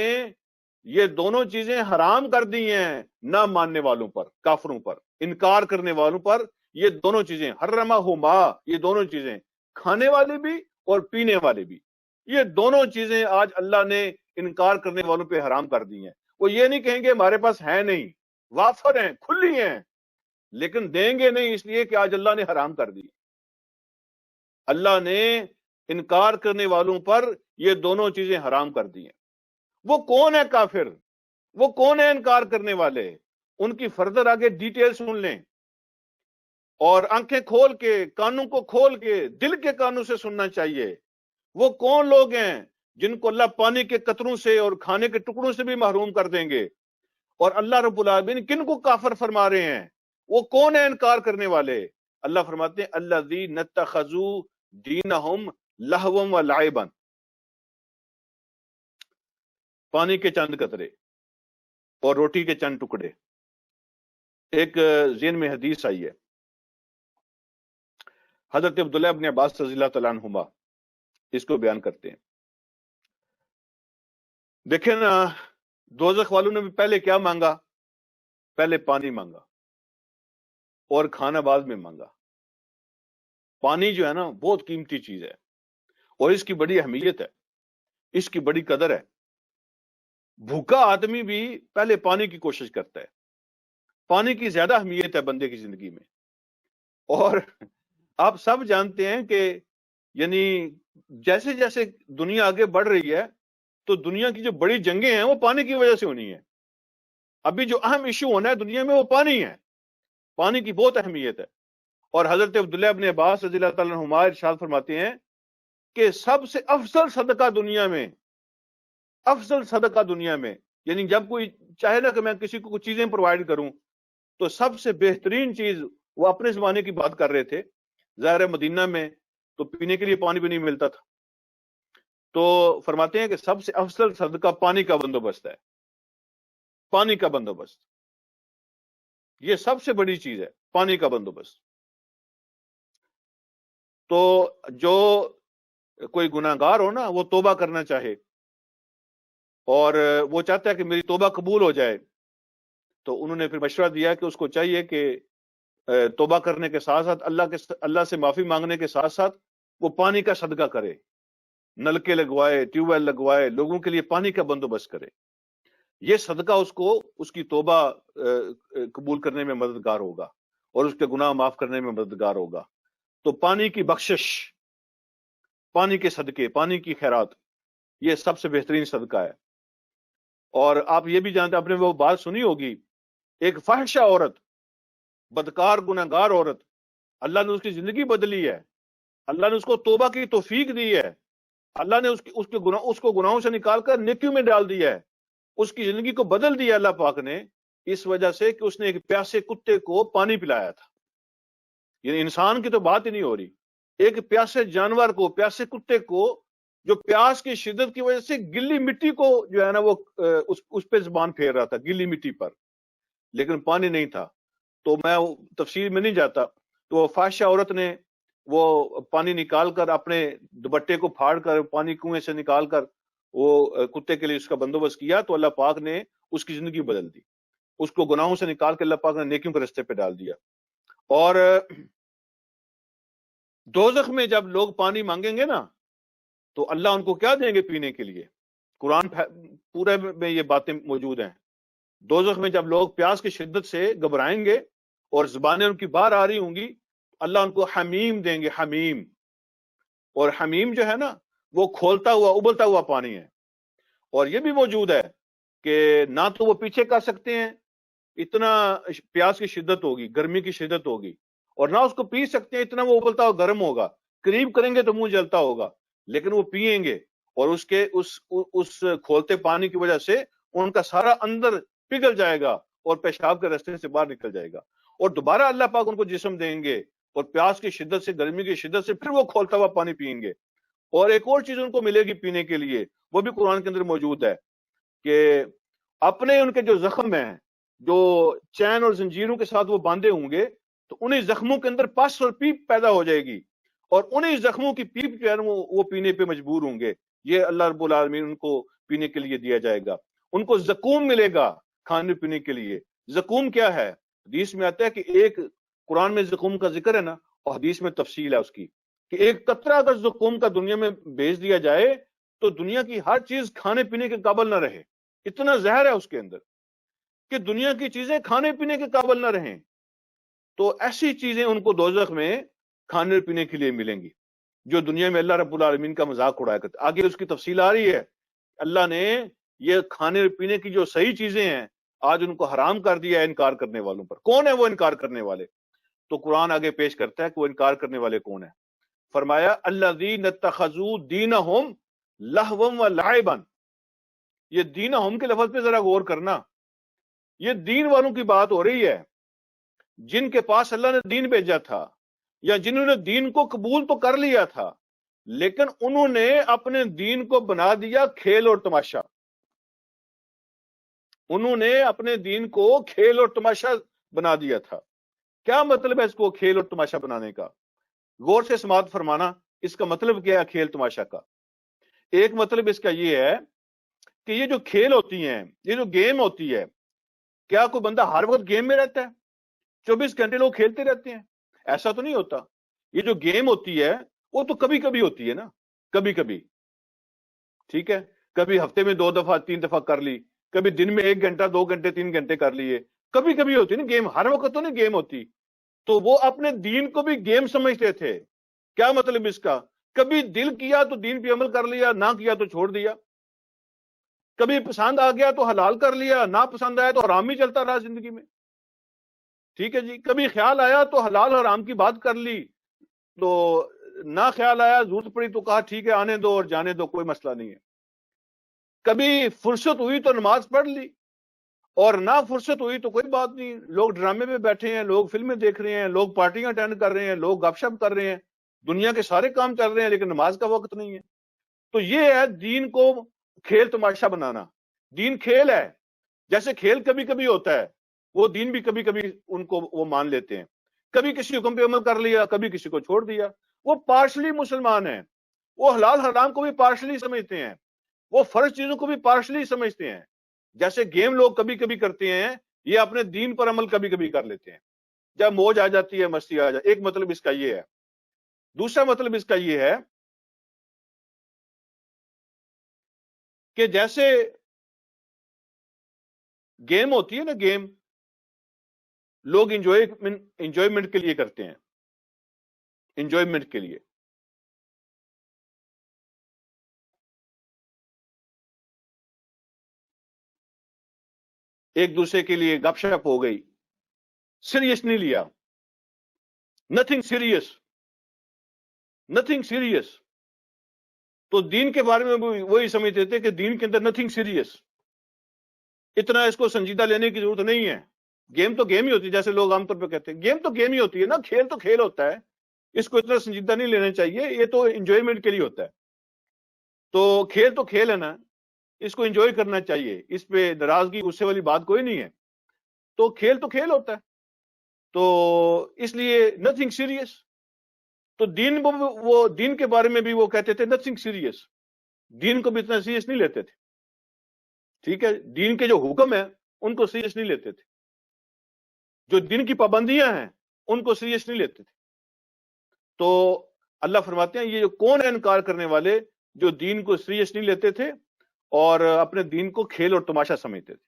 یہ دونوں چیزیں حرام کر دی ہیں نہ ماننے والوں پر، کافروں پر، انکار کرنے والوں پر۔ یہ دونوں چیزیں حرمہما، یہ دونوں چیزیں، کھانے والی بھی اور پینے والی بھی، یہ دونوں چیزیں آج اللہ نے انکار کرنے والوں پہ حرام کر دی ہیں۔ وہ یہ نہیں کہیں گے ہمارے پاس ہے نہیں، وافر ہیں، کھلی ہیں، لیکن دیں گے نہیں، اس لیے کہ آج اللہ نے حرام کر دی۔ اللہ نے انکار کرنے والوں پر یہ دونوں چیزیں حرام کر دی ہیں۔ وہ کون ہے کافر؟ وہ کون ہے انکار کرنے والے؟ ان کی فردر آگے ڈیٹیل سن لیں، اور آنکھیں کھول کے، کانوں کو کھول کے، دل کے کانوں سے سننا چاہیے۔ وہ کون لوگ ہیں جن کو اللہ پانی کے قطروں سے اور کھانے کے ٹکڑوں سے بھی محروم کر دیں گے؟ اور اللہ رب العالمین کن کو کافر فرما رہے ہیں؟ وہ کون ہے انکار کرنے والے؟ اللہ فرماتے ہیں الذین اتخذوا دینہم لہوا و لعبا، پانی کے چند قطرے اور روٹی کے چند ٹکڑے۔ ایک ذہن میں حدیث آئی ہے، حضرت عبداللہ ابن عباس رضی اللہ تعالیٰ عنہما اس کو بیان کرتے ہیں۔ دیکھیں نا، دوزخ والوں نے بھی پہلے کیا مانگا؟ پہلے پانی مانگا اور کھانا بعد میں مانگا۔ پانی جو ہے نا بہت قیمتی چیز ہے، اور اس کی بڑی اہمیت ہے، اس کی بڑی قدر ہے۔ بھوکا آدمی بھی پہلے پانی کی کوشش کرتا ہے۔ پانی کی زیادہ اہمیت ہے بندے کی زندگی میں، اور آپ سب جانتے ہیں کہ یعنی جیسے جیسے دنیا آگے بڑھ رہی ہے تو دنیا کی جو بڑی جنگیں ہیں وہ پانی کی وجہ سے ہونی ہے۔ ابھی جو اہم ایشو ہونا ہے دنیا میں وہ پانی ہے، پانی کی بہت اہمیت ہے۔ اور حضرت عبداللہ ابن عباس رضی اللہ تعالیٰ عنہما ارشاد فرماتے ہیں کہ سب سے افضل صدقہ دنیا میں، افضل صدقہ دنیا میں، یعنی جب کوئی چاہے نا کہ میں کسی کو کچھ چیزیں پرووائڈ کروں تو سب سے بہترین چیز، وہ اپنے زمانے کی بات کر رہے تھے، ظاہر مدینہ میں تو پینے کے لیے پانی بھی نہیں ملتا تھا، تو فرماتے ہیں کہ سب سے افضل صدقہ پانی کا بندوبست ہے۔ پانی کا بندوبست یہ سب سے بڑی چیز ہے، پانی کا بندوبست۔ تو جو کوئی گناہ گار ہو نا، وہ توبہ کرنا چاہے اور وہ چاہتا ہے کہ میری توبہ قبول ہو جائے، تو انہوں نے پھر مشورہ دیا کہ اس کو چاہیے کہ توبہ کرنے کے ساتھ ساتھ اللہ سے معافی مانگنے کے ساتھ ساتھ وہ پانی کا صدقہ کرے، نلکے لگوائے، ٹیوب ویل لگوائے، لوگوں کے لیے پانی کا بندوبست کرے۔ یہ صدقہ اس کو اس کی توبہ قبول کرنے میں مددگار ہوگا اور اس کے گناہ معاف کرنے میں مددگار ہوگا۔ تو پانی کی بخشش، پانی کے صدقے، پانی کی خیرات، یہ سب سے بہترین صدقہ ہے۔ اور آپ یہ بھی جانتے ہیں، آپ نے وہ بات سنی ہوگی، ایک فاحشہ عورت، بدکار گناہگار عورت، اللہ نے اس کی زندگی بدلی ہے، اللہ نے اس کو توبہ کی توفیق دی ہے، اللہ نے اس کو گناہوں سے نکال کر نیکیوں میں ڈال دیا ہے، اس کی زندگی کو بدل دیا اللہ پاک نے، اس وجہ سے کہ اس نے ایک پیاسے کتے کو پانی پلایا تھا۔ یعنی انسان کی تو بات ہی نہیں ہو رہی، ایک پیاسے جانور کو، پیاسے کتے کو، جو پیاس کی شدت کی وجہ سے گلی مٹی کو جو ہے نا وہ اس پہ زبان پھیر رہا تھا، گلی مٹی پر، لیکن پانی نہیں تھا۔ تو میں تفصیل میں نہیں جاتا، تو وہ فاحشہ عورت نے وہ پانی نکال کر، اپنے دوپٹے کو پھاڑ کر، پانی کنویں سے نکال کر وہ کتے کے لیے اس کا بندوبست کیا، تو اللہ پاک نے اس کی زندگی بدل دی، اس کو گناہوں سے نکال کے اللہ پاک نے نیکیوں کے رستے پہ ڈال دیا۔ اور دوزخ میں جب لوگ پانی مانگیں گے نا تو اللہ ان کو کیا دیں گے پینے کے لیے؟ قرآن پورے میں یہ باتیں موجود ہیں۔ دوزخ میں جب لوگ پیاس کی شدت سے گھبرائیں گے اور زبانیں ان کی باہر آ رہی ہوں گی، اللہ ان کو حمیم دیں گے، حمیم۔ اور حمیم جو ہے نا وہ کھولتا ہوا، ابلتا ہوا پانی ہے۔ اور یہ بھی موجود ہے کہ نہ تو وہ پیچھے کر سکتے ہیں، اتنا پیاس کی شدت ہوگی، گرمی کی شدت ہوگی، اور نہ اس کو پی سکتے ہیں، اتنا وہ ابلتا ہوا گرم ہوگا، قریب کریں گے تو منہ جلتا ہوگا، لیکن وہ پئیں گے، اور اس کھولتے پانی کی وجہ سے ان کا سارا اندر پگھل جائے گا اور پیشاب کے راستے سے باہر نکل جائے گا، اور دوبارہ اللہ پاک ان کو جسم دیں گے، اور پیاس کی شدت سے، گرمی کی شدت سے پھر وہ کھولتا ہوا پانی پئیں گے۔ اور ایک اور چیز ان کو ملے گی پینے کے لیے، وہ بھی قرآن کے اندر موجود ہے کہ اپنے ان کے جو زخم ہیں، جو چین اور زنجیروں کے ساتھ وہ باندھے ہوں گے، تو انہیں زخموں کے اندر پس اور پیپ پیدا ہو جائے گی، اور انہیں زخموں کی پیپ جو ہے وہ پینے پہ مجبور ہوں گے۔ یہ اللہ رب العالمین ان کو پینے کے لیے دیا جائے گا۔ ان کو زقوم ملے گا کھانے پینے کے لیے۔ زقوم کیا ہے؟ حدیث میں آتا ہے کہ ایک، قرآن میں زقوم کا ذکر ہے نا، اور حدیث میں تفصیل ہے اس کی، کہ ایک قطرہ اگر زقوم کا دنیا میں بھیج دیا جائے تو دنیا کی ہر چیز کھانے پینے کے قابل نہ رہے، اتنا زہر ہے اس کے اندر کہ دنیا کی چیزیں کھانے پینے کے قابل نہ رہیں۔ تو ایسی چیزیں ان کو دوزخ میں کھانے پینے کے لیے ملیں گی۔ جو دنیا میں اللہ رب العالمین کا مذاق اڑایا کرتے. آگے اس کی تفصیل آ رہی ہے. اللہ نے یہ کھانے پینے کی جو صحیح چیزیں ہیں آج ان کو حرام کر دیا ہے انکار کرنے والوں پر. کون ہے وہ انکار کرنے والے؟ تو قرآن آگے پیش کرتا ہے کہ وہ انکار کرنے والے کون ہیں. فرمایا الذین اتخذوا دینہم لہوا و لعبا. یہ دینہم کے لفظ پہ ذرا غور کرنا. یہ دین والوں کی بات ہو رہی ہے جن کے پاس اللہ نے دین بھیجا تھا, یا جنہوں نے دین کو قبول تو کر لیا تھا لیکن انہوں نے اپنے دین کو بنا دیا کھیل اور تماشا. انہوں نے اپنے دین کو کھیل اور تماشا بنا دیا تھا. کیا مطلب ہے اس کو کھیل اور تماشا بنانے کا؟ غور سے سماعت فرمانا. اس کا مطلب کیا ہے کھیل تماشا کا؟ ایک مطلب اس کا یہ ہے کہ یہ جو کھیل ہوتی ہیں, یہ جو گیم ہوتی ہے, کیا کوئی بندہ ہر وقت گیم میں رہتا ہے؟ 24 گھنٹے لوگ کھیلتے رہتے ہیں؟ ایسا تو نہیں ہوتا. یہ جو گیم ہوتی ہے وہ تو کبھی کبھی ہوتی ہے نا, کبھی کبھی, ٹھیک ہے, کبھی ہفتے میں 2 دفعہ 3 دفعہ کر لی, کبھی دن میں 1 گھنٹہ 2 گھنٹے 3 گھنٹے کر لیے, کبھی کبھی ہوتی نا گیم, ہر وقت تو نہیں گیم ہوتی. تو وہ اپنے دین کو بھی گیم سمجھتے تھے. کیا مطلب اس کا؟ کبھی دل کیا تو دین پہ عمل کر لیا, نہ کیا تو چھوڑ دیا. کبھی پسند آ گیا تو حلال کر لیا, نہ پسند آیا تو حرام ہی چلتا رہا زندگی میں. ٹھیک ہے جی. کبھی خیال آیا تو حلال حرام کی بات کر لی, تو نہ خیال آیا ضرورت پڑی تو کہا ٹھیک ہے آنے دو اور جانے دو, کوئی مسئلہ نہیں ہے. کبھی فرصت ہوئی تو نماز پڑھ لی, اور نہ فرصت ہوئی تو کوئی بات نہیں. لوگ ڈرامے میں بیٹھے ہیں, لوگ فلمیں دیکھ رہے ہیں, لوگ پارٹیاں اٹینڈ کر رہے ہیں, لوگ گپ شپ کر رہے ہیں, دنیا کے سارے کام چل رہے ہیں, لیکن نماز کا وقت نہیں ہے. تو یہ ہے دین کو کھیل تماشا بنانا. دین کھیل ہے. جیسے کھیل کبھی کبھی ہوتا ہے, وہ دین بھی کبھی کبھی ان کو وہ مان لیتے ہیں. کبھی کسی حکم پہ عمل کر لیا, کبھی کسی کو چھوڑ دیا. وہ پارشلی مسلمان ہیں. وہ حلال حرام کو بھی پارشلی سمجھتے ہیں, وہ فرض چیزوں کو بھی پارشلی سمجھتے ہیں. جیسے گیم لوگ کبھی کبھی کرتے ہیں, یہ اپنے دین پر عمل کبھی کبھی کر لیتے ہیں جب موج آ جاتی ہے, مستی آ جاتی. ایک مطلب اس کا یہ ہے. دوسرا مطلب اس کا یہ ہے کہ جیسے گیم ہوتی ہے نا, گیم لوگ انجوائمنٹ کے لیے کرتے ہیں, انجوائمنٹ کے لیے. ایک دوسرے کے لیے گپ شپ ہو گئی, سیریس نہیں لیا, نتھنگ سیریس, نتھنگ سیریس. تو دین کے بارے میں وہی سمجھتے تھے کہ دین کے اندر نتھنگ سیریس, اتنا اس کو سنجیدہ لینے کی ضرورت نہیں ہے. گیم تو گیم ہی ہوتی ہے, جیسے لوگ عام طور پہ کہتے ہیں گیم تو گیم ہی ہوتی ہے نا, کھیل تو کھیل ہوتا ہے, اس کو اتنا سنجیدہ نہیں لینا چاہیے, یہ تو انجوائمنٹ کے لیے ہوتا ہے. تو کھیل تو کھیل ہے نا, اس کو انجوائے کرنا چاہیے, اس پہ ناراضگی غصے والی بات کوئی نہیں ہے. تو کھیل ہوتا ہے, تو اس لیے نتھنگ سیریس. تو دین کے بارے میں بھی وہ کہتے تھے نتھنگ سیریس, دین کو بھی اتنا سیریس نہیں لیتے تھے. ٹھیک ہے, دین کے جو حکم ہیں ان کو سیریس نہیں لیتے تھے, جو دین کی پابندیاں ہیں ان کو سیریس نہیں لیتے تھے. تو اللہ فرماتے ہیں یہ جو کون ہے انکار کرنے والے جو دین کو سیریس نہیں لیتے تھے اور اپنے دین کو کھیل اور تماشا سمجھتے تھے.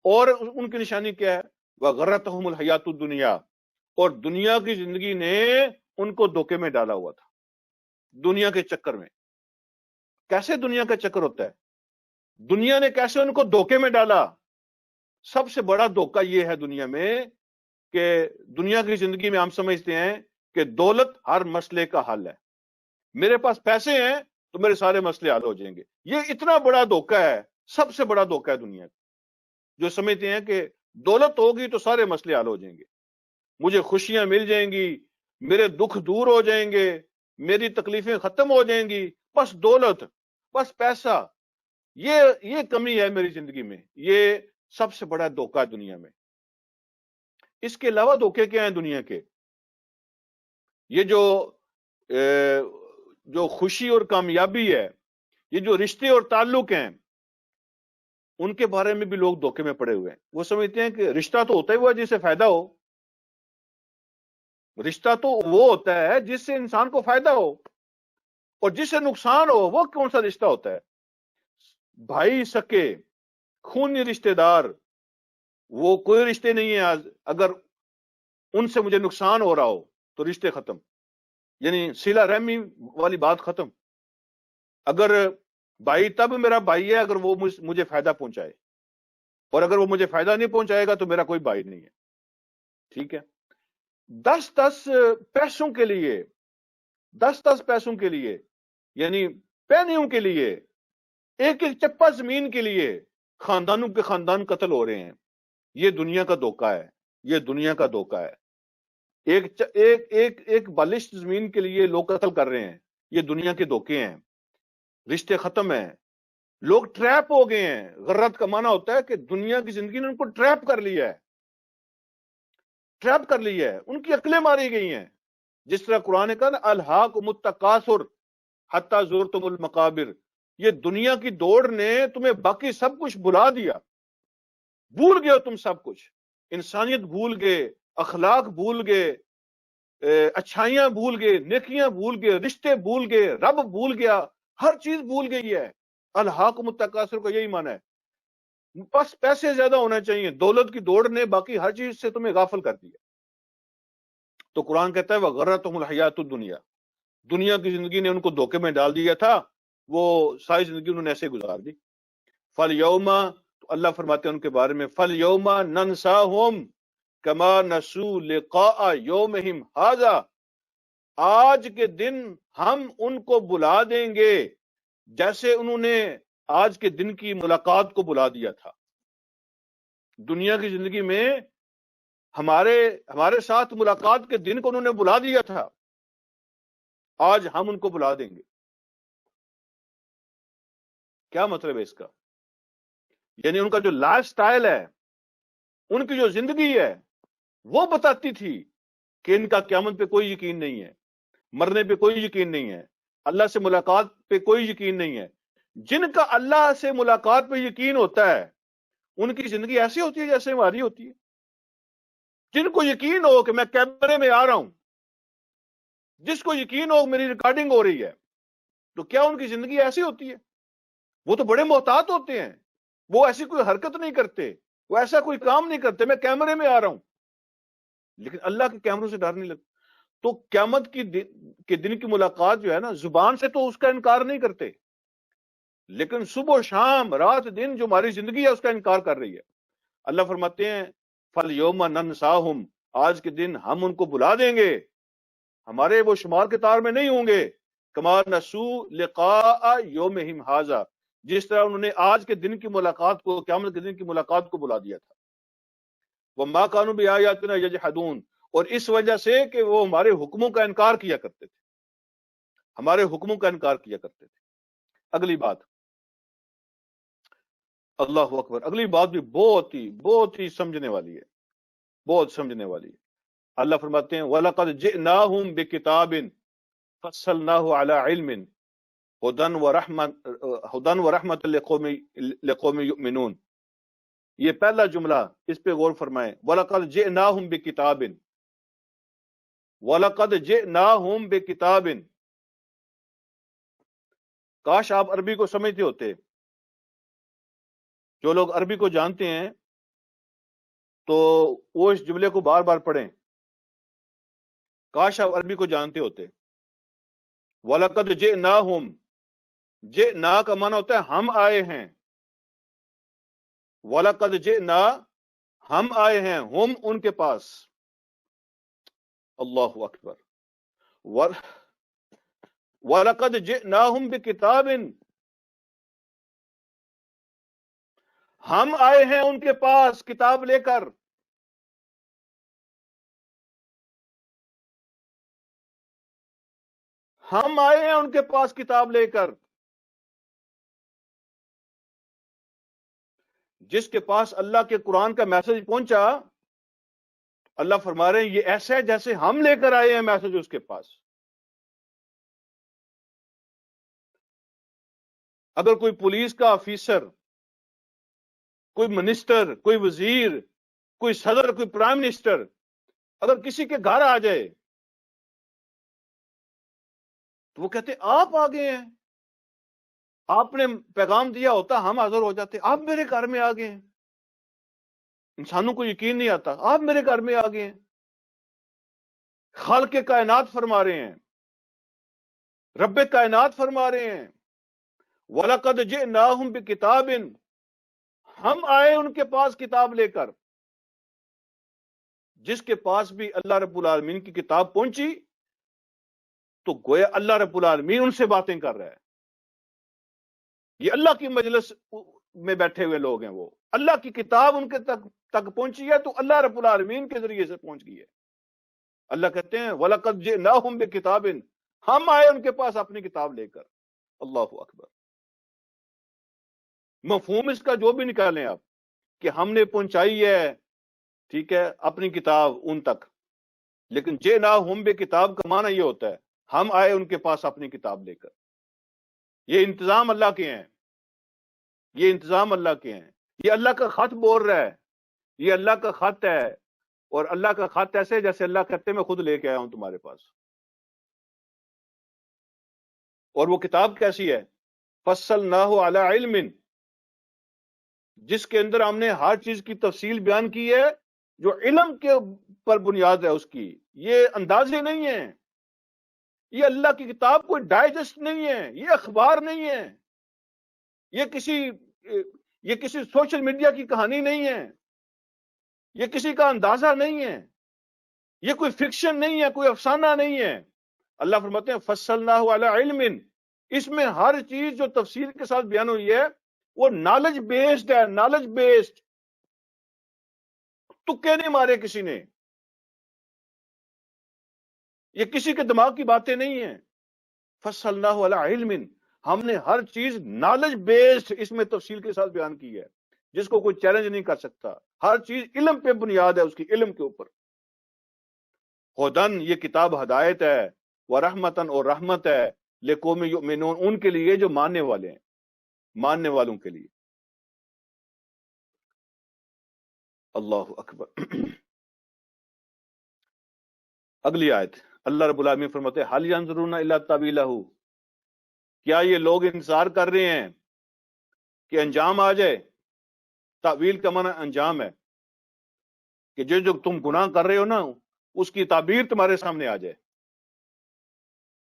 اور ان کی نشانی کیا ہے؟ وغرتہم الحیات الدنیا, اور دنیا کی زندگی نے ان کو دھوکے میں ڈالا ہوا تھا, دنیا کے چکر میں. کیسے دنیا کا چکر ہوتا ہے؟ دنیا نے کیسے ان کو دھوکے میں ڈالا؟ سب سے بڑا دھوکہ یہ ہے دنیا میں کہ دنیا کی زندگی میں ہم سمجھتے ہیں کہ دولت ہر مسئلے کا حل ہے. میرے پاس پیسے ہیں تو میرے سارے مسئلے حل ہو جائیں گے. یہ اتنا بڑا دھوکہ ہے, سب سے بڑا دھوکہ ہے دنیا کا, جو سمجھتے ہیں کہ دولت ہوگی تو سارے مسئلے حل ہو جائیں گے, مجھے خوشیاں مل جائیں گی, میرے دکھ دور ہو جائیں گے, میری تکلیفیں ختم ہو جائیں گی, بس دولت, بس پیسہ, یہ کمی ہے میری زندگی میں. یہ سب سے بڑا دھوکہ ہے دنیا میں. اس کے علاوہ دھوکے کیا ہیں دنیا کے؟ یہ جو خوشی اور کامیابی ہے, یہ جو رشتے اور تعلق ہیں, ان کے بارے میں بھی لوگ دھوکے میں پڑے ہوئے ہیں. وہ سمجھتے ہیں کہ رشتہ تو ہوتا ہی ہوا جس سے فائدہ ہو, رشتہ تو وہ ہوتا ہے جس سے انسان کو فائدہ ہو, اور جس سے نقصان ہو وہ کون سا رشتہ ہوتا ہے؟ بھائی سکے, خونی رشتے دار, وہ کوئی رشتے نہیں ہے. اگر ان سے مجھے نقصان ہو رہا ہو تو رشتے ختم. یعنی صلہ رحمی والی بات ختم. اگر بھائی تب میرا بھائی ہے اگر وہ مجھے فائدہ پہنچائے، اور اگر وہ مجھے فائدہ نہیں پہنچائے گا تو میرا کوئی بھائی نہیں ہے. ٹھیک ہے. 10 پیسوں کے لیے، 10 پیسوں کے لیے، یعنی پینیوں کے لیے، ایک چپا زمین کے لیے خاندانوں کے خاندان قتل ہو رہے ہیں. یہ دنیا کا دھوکہ ہے، یہ دنیا کا دھوکہ ہے. ایک بالشت زمین کے لیے لوگ قتل کر رہے ہیں. یہ دنیا کے دھوکے ہیں. رشتے ختم ہیں. لوگ ٹریپ ہو گئے ہیں. غرت کا معنی ہوتا ہے کہ دنیا کی زندگی نے ان کو ٹریپ کر لیا ہے، ٹریپ کر لیا ہے. ان کی عقلیں ماری گئی ہیں. جس طرح قرآن نے کہا نا الہاکم التکاثر حتی زرتم المقابر، یہ دنیا کی دوڑ نے تمہیں باقی سب کچھ بھلا دیا. بھول گئے ہو تم سب کچھ. انسانیت بھول گئے، اخلاق بھول گئے، اچھائیاں بھول گئے، نیکیاں بھول گئے، رشتے بھول گئے، رب بھول گیا، ہر چیز بھول گئی ہے. الہاکم التکاثر کا یہی معنی ہے. بس پیسے زیادہ ہونا چاہیے. دولت کی دوڑ نے باقی ہر چیز سے تمہیں غافل کر دیا. تو قرآن کہتا ہے وغرتہم الحیات الدنیا، دنیا کی زندگی نے ان کو دھوکے میں ڈال دیا تھا. وہ ساری زندگی انہوں نے ایسے گزار دی. فالیوم، تو اللہ فرماتے ہیں ان کے بارے میں فالیوم ننساہم کما نسوا لقاء یومہم ھذا، آج کے دن ہم ان کو بلا دیں گے جیسے انہوں نے آج کے دن کی ملاقات کو بلا دیا تھا. دنیا کی زندگی میں ہمارے ساتھ ملاقات کے دن کو انہوں نے بلا دیا تھا، آج ہم ان کو بلا دیں گے. کیا مطلب ہے اس کا؟ یعنی ان کا جو لائف سٹائل ہے، ان کی جو زندگی ہے، وہ بتاتی تھی کہ ان کا قیامت پہ کوئی یقین نہیں ہے، مرنے پہ کوئی یقین نہیں ہے، اللہ سے ملاقات پہ کوئی یقین نہیں ہے. جن کا اللہ سے ملاقات پہ یقین ہوتا ہے ان کی زندگی ایسی ہوتی ہے جیسے ہماری ہوتی ہے. جن کو یقین ہو کہ میں کیمرے میں آ رہا ہوں، جس کو یقین ہو میری ریکارڈنگ ہو رہی ہے، تو کیا ان کی زندگی ایسی ہوتی ہے؟ وہ تو بڑے محتاط ہوتے ہیں. وہ ایسی کوئی حرکت نہیں کرتے، وہ ایسا کوئی کام نہیں کرتے. میں کیمرے میں آ رہا ہوں، لیکن اللہ کے کیمروں سے ڈر نہیں لگتا. تو قیامت کے دن کی ملاقات جو ہے نا، زبان سے تو اس کا انکار نہیں کرتے، لیکن صبح و شام، رات دن جو ہماری زندگی ہے اس کا انکار کر رہی ہے. اللہ فرماتے ہیں فَالْيَوْمَ نَنْسَاهُمْ، آج کے دن ہم ان کو بلا دیں گے، ہمارے وہ شمار کے تار میں نہیں ہوں گے. کما نسوا لقاء یومہم ھذا، جس طرح انہوں نے آج کے دن کی ملاقات کو، قیامت کے دن کی ملاقات کو بلا دیا تھا. وَمَا كَانُوا بِآيَاتِنَا يَجْحَدُونَ، اور اس وجہ سے کہ وہ ہمارے حکموں کا انکار کیا کرتے تھے، ہمارے حکموں کا انکار کیا کرتے تھے. اگلی بات، اللہ اکبر، اگلی بات بھی بہت ہی سمجھنے والی ہے، بہت سمجھنے والی ہے. اللہ فرماتے ہیں وَلَقَدْ جِئْنَاهُمْ بِكِتَابٍ فَصَّلْنَاهُ عَلَى عِلْمٍ ہدن و رحمت لقوم یؤمنون. یہ پہلا جملہ، اس پہ غور فرمائیں. وَلَقَدْ جِئْنَاهُمْ بِكِتَابٍ، وَلَقَدْ جِئْنَاهُمْ بِكِتَابٍ. کاش آپ عربی کو سمجھتے ہوتے. جو لوگ عربی کو جانتے ہیں تو وہ اس جملے کو بار بار پڑھیں. کاش آپ عربی کو جانتے ہوتے. وَلَقَدْ جِئْنَاهُمْ، جئنا کا معنی ہوتا ہے ہم آئے ہیں. وَلَقَدْ جِئْنَا، ہم آئے ہیں، ہم ان کے پاس. اللہ اکبر. وَلَقَدْ جِئْنَاهُمْ بِكِتَابٍ، ہم آئے ہیں ان کے پاس کتاب لے کر. ہم آئے ہیں ان کے پاس کتاب لے کر. جس کے پاس اللہ کے قرآن کا میسج پہنچا، اللہ فرما رہے ہیں یہ ایسا ہے جیسے ہم لے کر آئے ہیں میسج اس کے پاس. اگر کوئی پولیس کا آفیسر، کوئی منسٹر، کوئی وزیر، کوئی صدر، کوئی پرائم منسٹر اگر کسی کے گھر آ جائے تو وہ کہتے آپ آ گئے ہیں، آپ نے پیغام دیا ہوتا ہم حاضر ہو جاتے، آپ میرے گھر میں آ گئے ہیں. انسانوں کو یقین نہیں آتا، آپ میرے گھر میں آ گئے ہیں. خالق کائنات فرما رہے ہیں رب کائنات فرما رہے ہیں وَلَقَدْ جِئْنَاهُمْ بِكِتَابٍ، ہم آئے ان کے پاس کتاب لے کر. جس کے پاس بھی اللہ رب العالمین کی کتاب پہنچی تو گویا اللہ رب العالمین ان سے باتیں کر رہا ہے. یہ اللہ کی مجلس میں بیٹھے ہوئے لوگ ہیں، وہ اللہ کی کتاب ان کے تک پہنچی ہے تو اللہ رب العالمین کے ذریعے سے پہنچ گئی ہے. اللہ کہتے ہیں وَلَقَدْ جِئْنَاهُمْ بِكِتَابٍ، ہم آئے ان کے پاس اپنی کتاب لے کر. اللہ اکبر. مفہوم اس کا جو بھی نکالیں آپ کہ ہم نے پہنچائی ہے، ٹھیک ہے، اپنی کتاب ان تک، لیکن جِئْنَاهُمْ بِكِتاب کا معنی یہ ہوتا ہے ہم آئے ان کے پاس اپنی کتاب لے کر. یہ انتظام اللہ کے ہیں، یہ انتظام اللہ کے ہیں. یہ اللہ کا خط بول رہا ہے، یہ اللہ کا خط ہے. اور اللہ کا خط ایسے جیسے اللہ کہتے ہیں میں خود لے کے آیا ہوں تمہارے پاس. اور وہ کتاب کیسی ہے؟ فصلناہ علی علم، جس کے اندر ہم نے ہر چیز کی تفصیل بیان کی ہے جو علم کے پر بنیاد ہے اس کی. یہ اندازے نہیں ہیں، یہ اللہ کی کتاب کوئی ڈائجسٹ نہیں ہے، یہ اخبار نہیں ہے، یہ کسی سوشل میڈیا کی کہانی نہیں ہے، یہ کسی کا اندازہ نہیں ہے، یہ کوئی فکشن نہیں ہے، کوئی افسانہ نہیں ہے. اللہ فرماتے ہیں فصلناہ علی علم، اس میں ہر چیز جو تفصیل کے ساتھ بیان ہوئی ہے وہ نالج بیسڈ ہے، نالج بیسڈ. تکے نہیں مارے کسی نے، یہ کسی کے دماغ کی باتیں نہیں ہیں. فصلناہ علی علم، ہم نے ہر چیز نالج بیسڈ اس میں تفصیل کے ساتھ بیان کی ہے جس کو کوئی چیلنج نہیں کر سکتا. ہر چیز علم پہ بنیاد ہے، اس کی علم کے اوپر. ہدن، یہ کتاب ہدایت ہے، ورحمتن، اور رحمت ہے، لقوم یؤمنون، ان کے لیے جو ماننے والے ہیں، ماننے والوں کے لیے. اللہ اکبر. اگلی آیت اللہ رب العالمین فرماتے ہیں هل ينظرون الا تاویلہ، کیا یہ لوگ انتظار کر رہے ہیں کہ انجام آ جائے؟ تعویل کا معنی انجام ہے کہ جو تم گناہ کر رہے ہو نا اس کی تعبیر تمہارے سامنے آ جائے.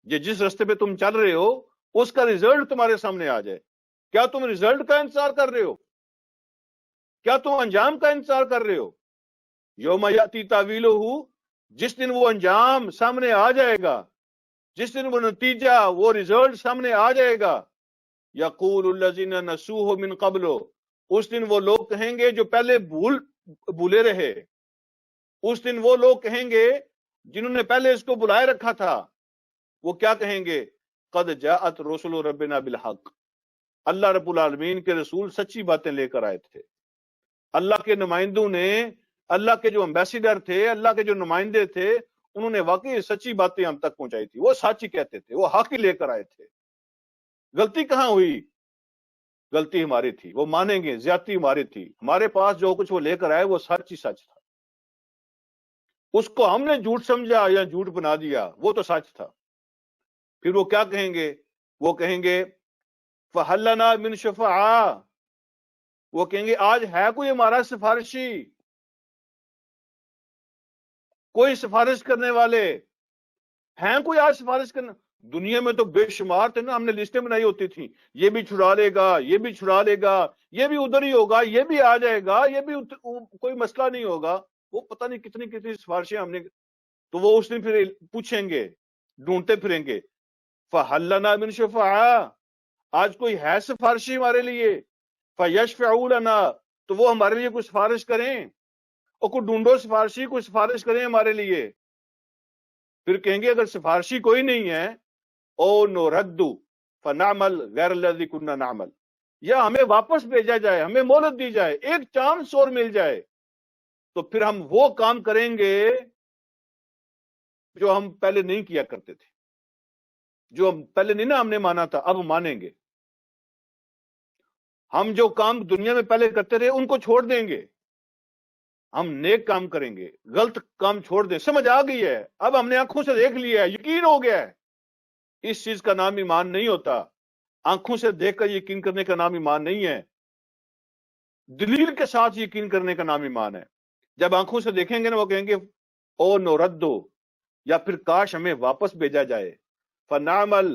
جس رستے پہ تم چل رہے ہو اس کا ریزلٹ تمہارے سامنے آ جائے. کیا تم ریزلٹ کا انتظار کر رہے ہو؟ کیا تم انجام کا انتظار کر رہے ہو؟ یوم یاتی تعویلہ، جس دن وہ انجام سامنے آ جائے گا، جس دن وہ نتیجہ، وہ ریزلٹ سامنے آ جائے گا. یقول الذین نسوہ من قبل، اس دن وہ لوگ کہیں گے جو پہلے بھولے رہے. اس دن وہ لوگ کہیں گے جنہوں نے پہلے اس کو بلائے رکھا تھا، وہ کیا کہیں گے؟ قد جاءت رسل ربنا بالحق، اللہ رب العالمین کے رسول سچی باتیں لے کر آئے تھے. اللہ کے نمائندوں نے، اللہ کے جو امبیسیڈر تھے، اللہ کے جو نمائندے تھے، انہوں نے واقعی سچی باتیں ہم تک پہنچائی تھی. وہ سچ ہی کہتے تھے، وہ حق ہی لے کر آئے تھے. غلطی کہاں ہوئی؟ غلطی ہماری تھی، وہ مانیں گے زیادتی ہماری تھی. ہمارے پاس جو کچھ وہ لے کر آئے وہ سچ ہی سچ تھا. اس کو ہم نے جھوٹ سمجھا یا جھوٹ بنا دیا، وہ تو سچ تھا. پھر وہ کیا کہیں گے؟ وہ کہیں گے فَهَلْ لَنَا مِن شُفَعَاء، وہ کہیں گے آج ہے کوئی ہمارا سفارشی، کوئی سفارش کرنے والے ہیں؟ کوئی آج سفارش کرنا؟ دنیا میں تو بے شمار تھے نا، ہم نے لسٹیں بنائی ہوتی تھیں، یہ بھی چھڑا لے گا، یہ بھی چھڑا لے گا، یہ بھی ادھر ہی ہوگا، یہ بھی آ جائے گا، یہ بھی کوئی مسئلہ نہیں ہوگا. وہ پتہ نہیں کتنی کتنی سفارشیں ہم نے. تو وہ اس دن پھر پوچھیں گے، ڈھونڈتے پھریں گے فَهَلْ لَنَا مِن شُفَعَاء، آج کوئی ہے سفارشی ہمارے لیے؟ فَيَشْفَعُوا لَنَا، تو وہ ہمارے لیے کوئی سفارش کریں. اور کوئی ڈھونڈو سفارشی، کوئی سفارش کریں ہمارے لیے. پھر کہیں گے اگر سفارشی کوئی نہیں ہے، او نُرَدُّ فَنَعْمَلْ غَيْرَ الَّذِي كُنَّا نَعْمَلْ، یا ہمیں واپس بھیجا جائے، ہمیں مہلت دی جائے، ایک چانس اور مل جائے تو پھر ہم وہ کام کریں گے جو ہم پہلے نہیں کیا کرتے تھے، جو ہم پہلے نہیں نا ہم نے مانا تھا، اب مانیں گے. ہم جو کام دنیا میں پہلے کرتے رہے ان کو چھوڑ دیں گے، ہم نیک کام کریں گے، غلط کام چھوڑ دیں. سمجھ آ گئی ہے، اب ہم نے آنکھوں سے دیکھ لیا ہے، یقین ہو گیا ہے. اس چیز کا نام ایمان نہیں ہوتا. آنکھوں سے دیکھ کر یقین کرنے کا نام ایمان نہیں ہے، دلیل کے ساتھ یقین کرنے کا نام ایمان ہے. جب آنکھوں سے دیکھیں گے نا، وہ کہیں گے او نردو، یا پھر کاش ہمیں واپس بھیجا جائے. فنعمل،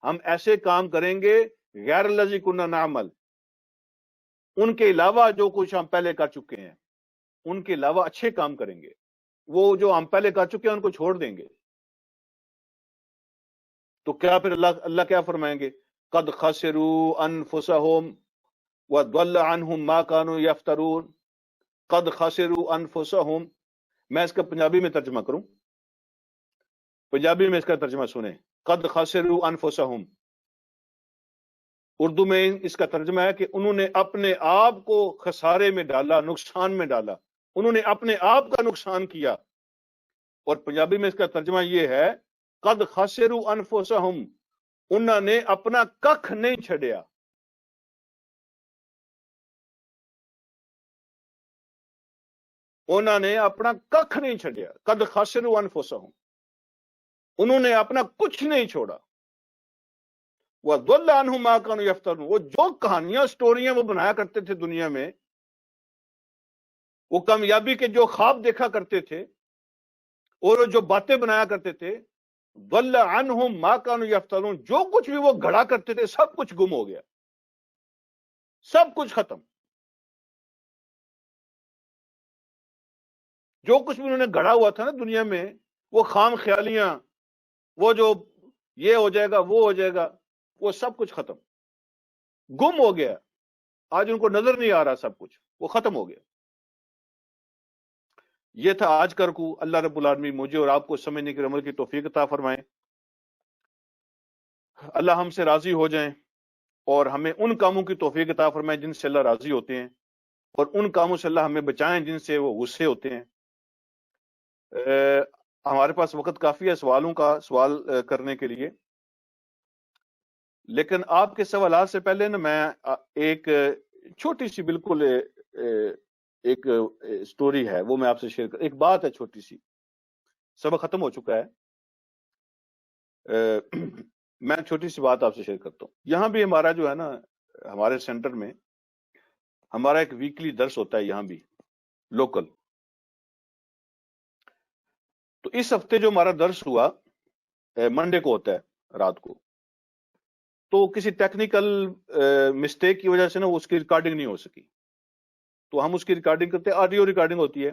ہم ایسے کام کریں گے غیر الذی کنا نعمل، ان کے علاوہ جو کچھ ہم پہلے کر چکے ہیں، ان کے علاوہ اچھے کام کریں گے، وہ جو ہم پہلے کر چکے ہیں ان کو چھوڑ دیں گے۔ تو کیا پھر اللہ کیا فرمائیں گے؟ قد خسروا انفسهم وضل عنهم ما كانوا يفترون۔ قد خسروا انفسهم، میں اس کا پنجابی میں ترجمہ کروں، پنجابی میں اس کا ترجمہ سنیں۔ قد خسروا انفسهم، اردو میں اس کا ترجمہ ہے کہ انہوں نے اپنے آپ کو خسارے میں ڈالا، نقصان میں ڈالا، انہوں نے اپنے آپ کا نقصان کیا۔ اور پنجابی میں اس کا ترجمہ یہ ہے قد خسروا انفسهم، انہوں نے اپنا ککھ نہیں چھڑیا، انہوں نے اپنا ککھ نہیں چھڑیا۔ قد خسروا انفسهم، انہوں نے اپنا کچھ نہیں چھوڑا۔ وَضَلَّ عَنْهُمْ مَا كَانُوا يَفْتَرُونَ، وہ جو کہانیاں سٹوریاں وہ بنایا کرتے تھے دنیا میں، وہ کامیابی کے جو خواب دیکھا کرتے تھے اور جو باتیں بنایا کرتے تھے، ضَلَّ عَنْهُمْ مَا كَانُوا يَفْتَرُونَ، جو کچھ بھی وہ گھڑا کرتے تھے سب کچھ گم ہو گیا، سب کچھ ختم۔ جو کچھ بھی انہوں نے گھڑا ہوا تھا نا دنیا میں، وہ خام خیالیاں، وہ جو یہ ہو جائے گا وہ ہو جائے گا، وہ سب کچھ ختم، گم ہو گیا۔ آج ان کو نظر نہیں آ رہا، سب کچھ وہ ختم ہو گیا۔ یہ تھا آج کا رکوع۔ اللہ رب العالمین مجھے اور آپ کو سمجھنے کی عمل کی توفیق عطا فرمائیں۔ اللہ ہم سے راضی ہو جائیں اور ہمیں ان کاموں کی توفیق عطا فرمائیں جن سے اللہ راضی ہوتے ہیں، اور ان کاموں سے اللہ ہمیں بچائیں جن سے وہ غصے ہوتے ہیں۔ ہمارے پاس وقت کافی ہے سوال کرنے کے لیے، لیکن آپ کے سوالات سے پہلے نا میں ایک چھوٹی سی بالکل ایک سٹوری ہے وہ میں آپ سے شیئر کر، ایک بات ہے چھوٹی سی، سبق ختم ہو چکا ہے، میں چھوٹی سی بات آپ سے شیئر کرتا ہوں۔ یہاں بھی ہمارا جو ہے نا، ہمارے سینٹر میں ہمارا ایک ویکلی درس ہوتا ہے یہاں بھی لوکل۔ تو اس ہفتے جو ہمارا درس ہوا منڈے کو ہوتا ہے رات کو، تو کسی ٹیکنیکل مسٹیک کی وجہ سے نا اس کی ریکارڈنگ نہیں ہو سکی، تو ہم اس کی ریکارڈنگ کرتے ہیں، آڈیو ریکارڈنگ ہوتی ہے،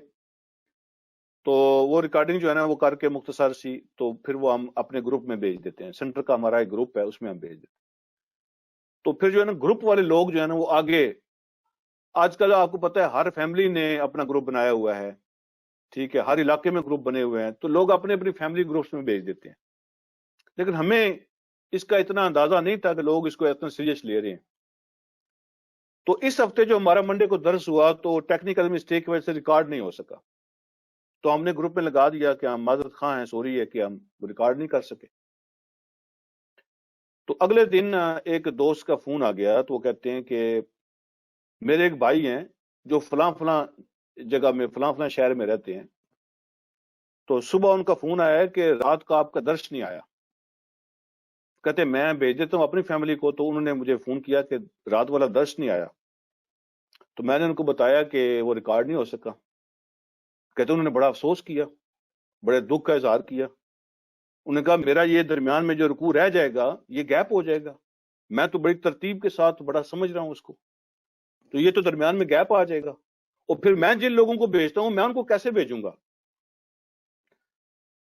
تو وہ ریکارڈنگ جو ہے نا وہ کر کے مختصر سی، تو پھر وہ ہم اپنے گروپ میں بھیج دیتے ہیں، سینٹر کا ہمارا ایک گروپ ہے اس میں ہم بھیج دیتے ہیں۔ تو پھر جو ہے نا گروپ والے لوگ جو ہے نا وہ آگے، آج کل آپ کو پتہ ہے ہر فیملی نے اپنا گروپ بنایا ہوا ہے، ٹھیک ہے، ہر علاقے میں گروپ بنے ہوئے ہیں، تو لوگ اپنے اپنی فیملی گروپس میں بھیج دیتے ہیں، لیکن ہمیں اس کا اتنا اندازہ نہیں تھا کہ لوگ اس کو اتنا سیریس لے رہے ہیں۔ تو اس ہفتے جو ہمارا منڈے کو درس ہوا تو ٹیکنیکل مسٹیک کی وجہ سے ریکارڈ نہیں ہو سکا، تو ہم نے گروپ میں لگا دیا کہ ہم معذرت خواہ ہیں، سوری ہے کہ ہم ریکارڈ نہیں کر سکے۔ تو اگلے دن ایک دوست کا فون آ گیا، تو وہ کہتے ہیں کہ میرے ایک بھائی ہیں جو فلاں فلاں جگہ میں فلاں فلاں شہر میں رہتے ہیں، تو صبح ان کا فون آیا کہ رات کا آپ کا درس نہیں آیا۔ کہتے میں بھیج دیتا ہوں اپنی فیملی کو، تو انہوں نے مجھے فون کیا کہ رات والا درس نہیں آیا، تو میں نے ان کو بتایا کہ وہ ریکارڈ نہیں ہو سکا۔ کہتے انہوں نے بڑا افسوس کیا، بڑے دکھ کا اظہار کیا، انہوں نے کہا میرا یہ درمیان میں جو رکوع رہ جائے گا یہ گیپ ہو جائے گا، میں تو بڑی ترتیب کے ساتھ بڑا سمجھ رہا ہوں اس کو، تو یہ تو درمیان میں گیپ آ جائے گا، اور پھر میں جن لوگوں کو بھیجتا ہوں میں ان کو کیسے بھیجوں گا؟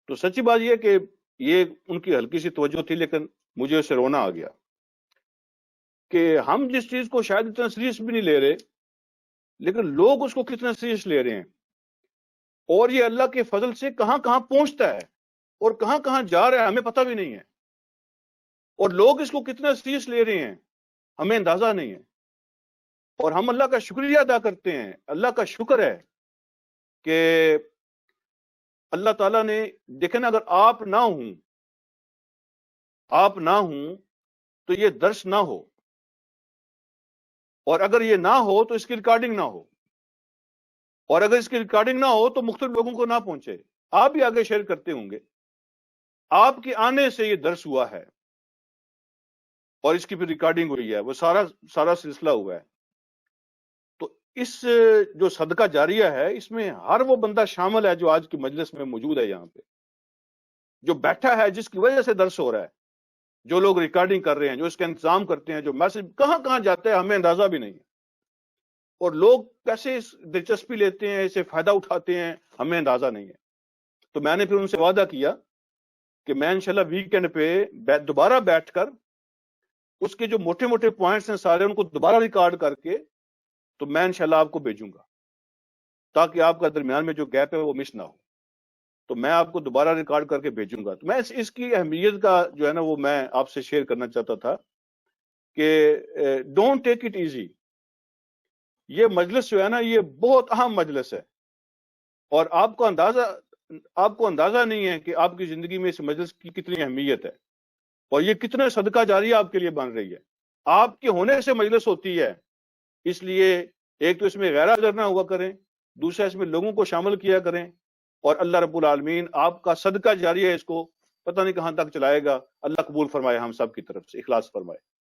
تو سچی بات یہ کہ یہ ان کی ہلکی سی توجہ تھی، لیکن مجھے اسے رونا آ گیا کہ ہم جس چیز کو شاید اتنا سیریس بھی نہیں لے رہے، لیکن لوگ اس کو کتنا سیریس لے رہے ہیں، اور یہ اللہ کے فضل سے کہاں کہاں پہنچتا ہے اور کہاں کہاں جا رہا ہے ہمیں پتہ بھی نہیں ہے، اور لوگ اس کو کتنا سیریس لے رہے ہیں ہمیں اندازہ نہیں ہے، اور ہم اللہ کا شکریہ ادا کرتے ہیں۔ اللہ کا شکر ہے کہ اللہ تعالیٰ نے، دیکھیں نا، اگر آپ نہ ہوں تو یہ درس نہ ہو، اور اگر یہ نہ ہو تو اس کی ریکارڈنگ نہ ہو، اور اگر اس کی ریکارڈنگ نہ ہو تو مختلف لوگوں کو نہ پہنچے، آپ بھی آگے شیئر کرتے ہوں گے۔ آپ کے آنے سے یہ درس ہوا ہے اور اس کی پھر ریکارڈنگ ہوئی ہے، وہ سارا سلسلہ ہوا ہے۔ تو اس جو صدقہ جاریہ ہے اس میں ہر وہ بندہ شامل ہے جو آج کی مجلس میں موجود ہے، یہاں پہ جو بیٹھا ہے، جس کی وجہ سے درس ہو رہا ہے، جو لوگ ریکارڈنگ کر رہے ہیں، جو اس کا انتظام کرتے ہیں، جو میسج کہاں کہاں جاتا ہے ہمیں اندازہ بھی نہیں ہے، اور لوگ کیسے دلچسپی لیتے ہیں، اسے فائدہ اٹھاتے ہیں، ہمیں اندازہ نہیں ہے۔ تو میں نے پھر ان سے وعدہ کیا کہ میں انشاءاللہ ویکینڈ پہ دوبارہ بیٹھ کر اس کے جو موٹے موٹے پوائنٹس ہیں سارے ان کو دوبارہ ریکارڈ کر کے تو میں انشاءاللہ آپ کو بھیجوں گا، تاکہ آپ کا درمیان میں جو گیپ ہے وہ مس نہ ہو۔ تو میں آپ کو دوبارہ ریکارڈ کر کے بھیجوں گا۔ تو میں اس کی اہمیت کا جو ہے نا وہ میں آپ سے شیئر کرنا چاہتا تھا کہ ڈونٹ ٹیک اٹ ایزی۔ یہ مجلس جو ہے نا یہ بہت اہم مجلس ہے، اور آپ کو اندازہ نہیں ہے کہ آپ کی زندگی میں اس مجلس کی کتنی اہمیت ہے، اور یہ کتنے صدقہ جاریہ آپ کے لیے بن رہی ہے۔ آپ کے ہونے سے مجلس ہوتی ہے، اس لیے ایک تو اس میں غیر حاضر نہ ہوا کریں، دوسرا اس میں لوگوں کو شامل کیا کریں، اور اللہ رب العالمین آپ کا صدقہ جاریہ اس کو پتہ نہیں کہاں تک چلائے گا۔ اللہ قبول فرمائے ہم سب کی طرف سے، اخلاص فرمائے۔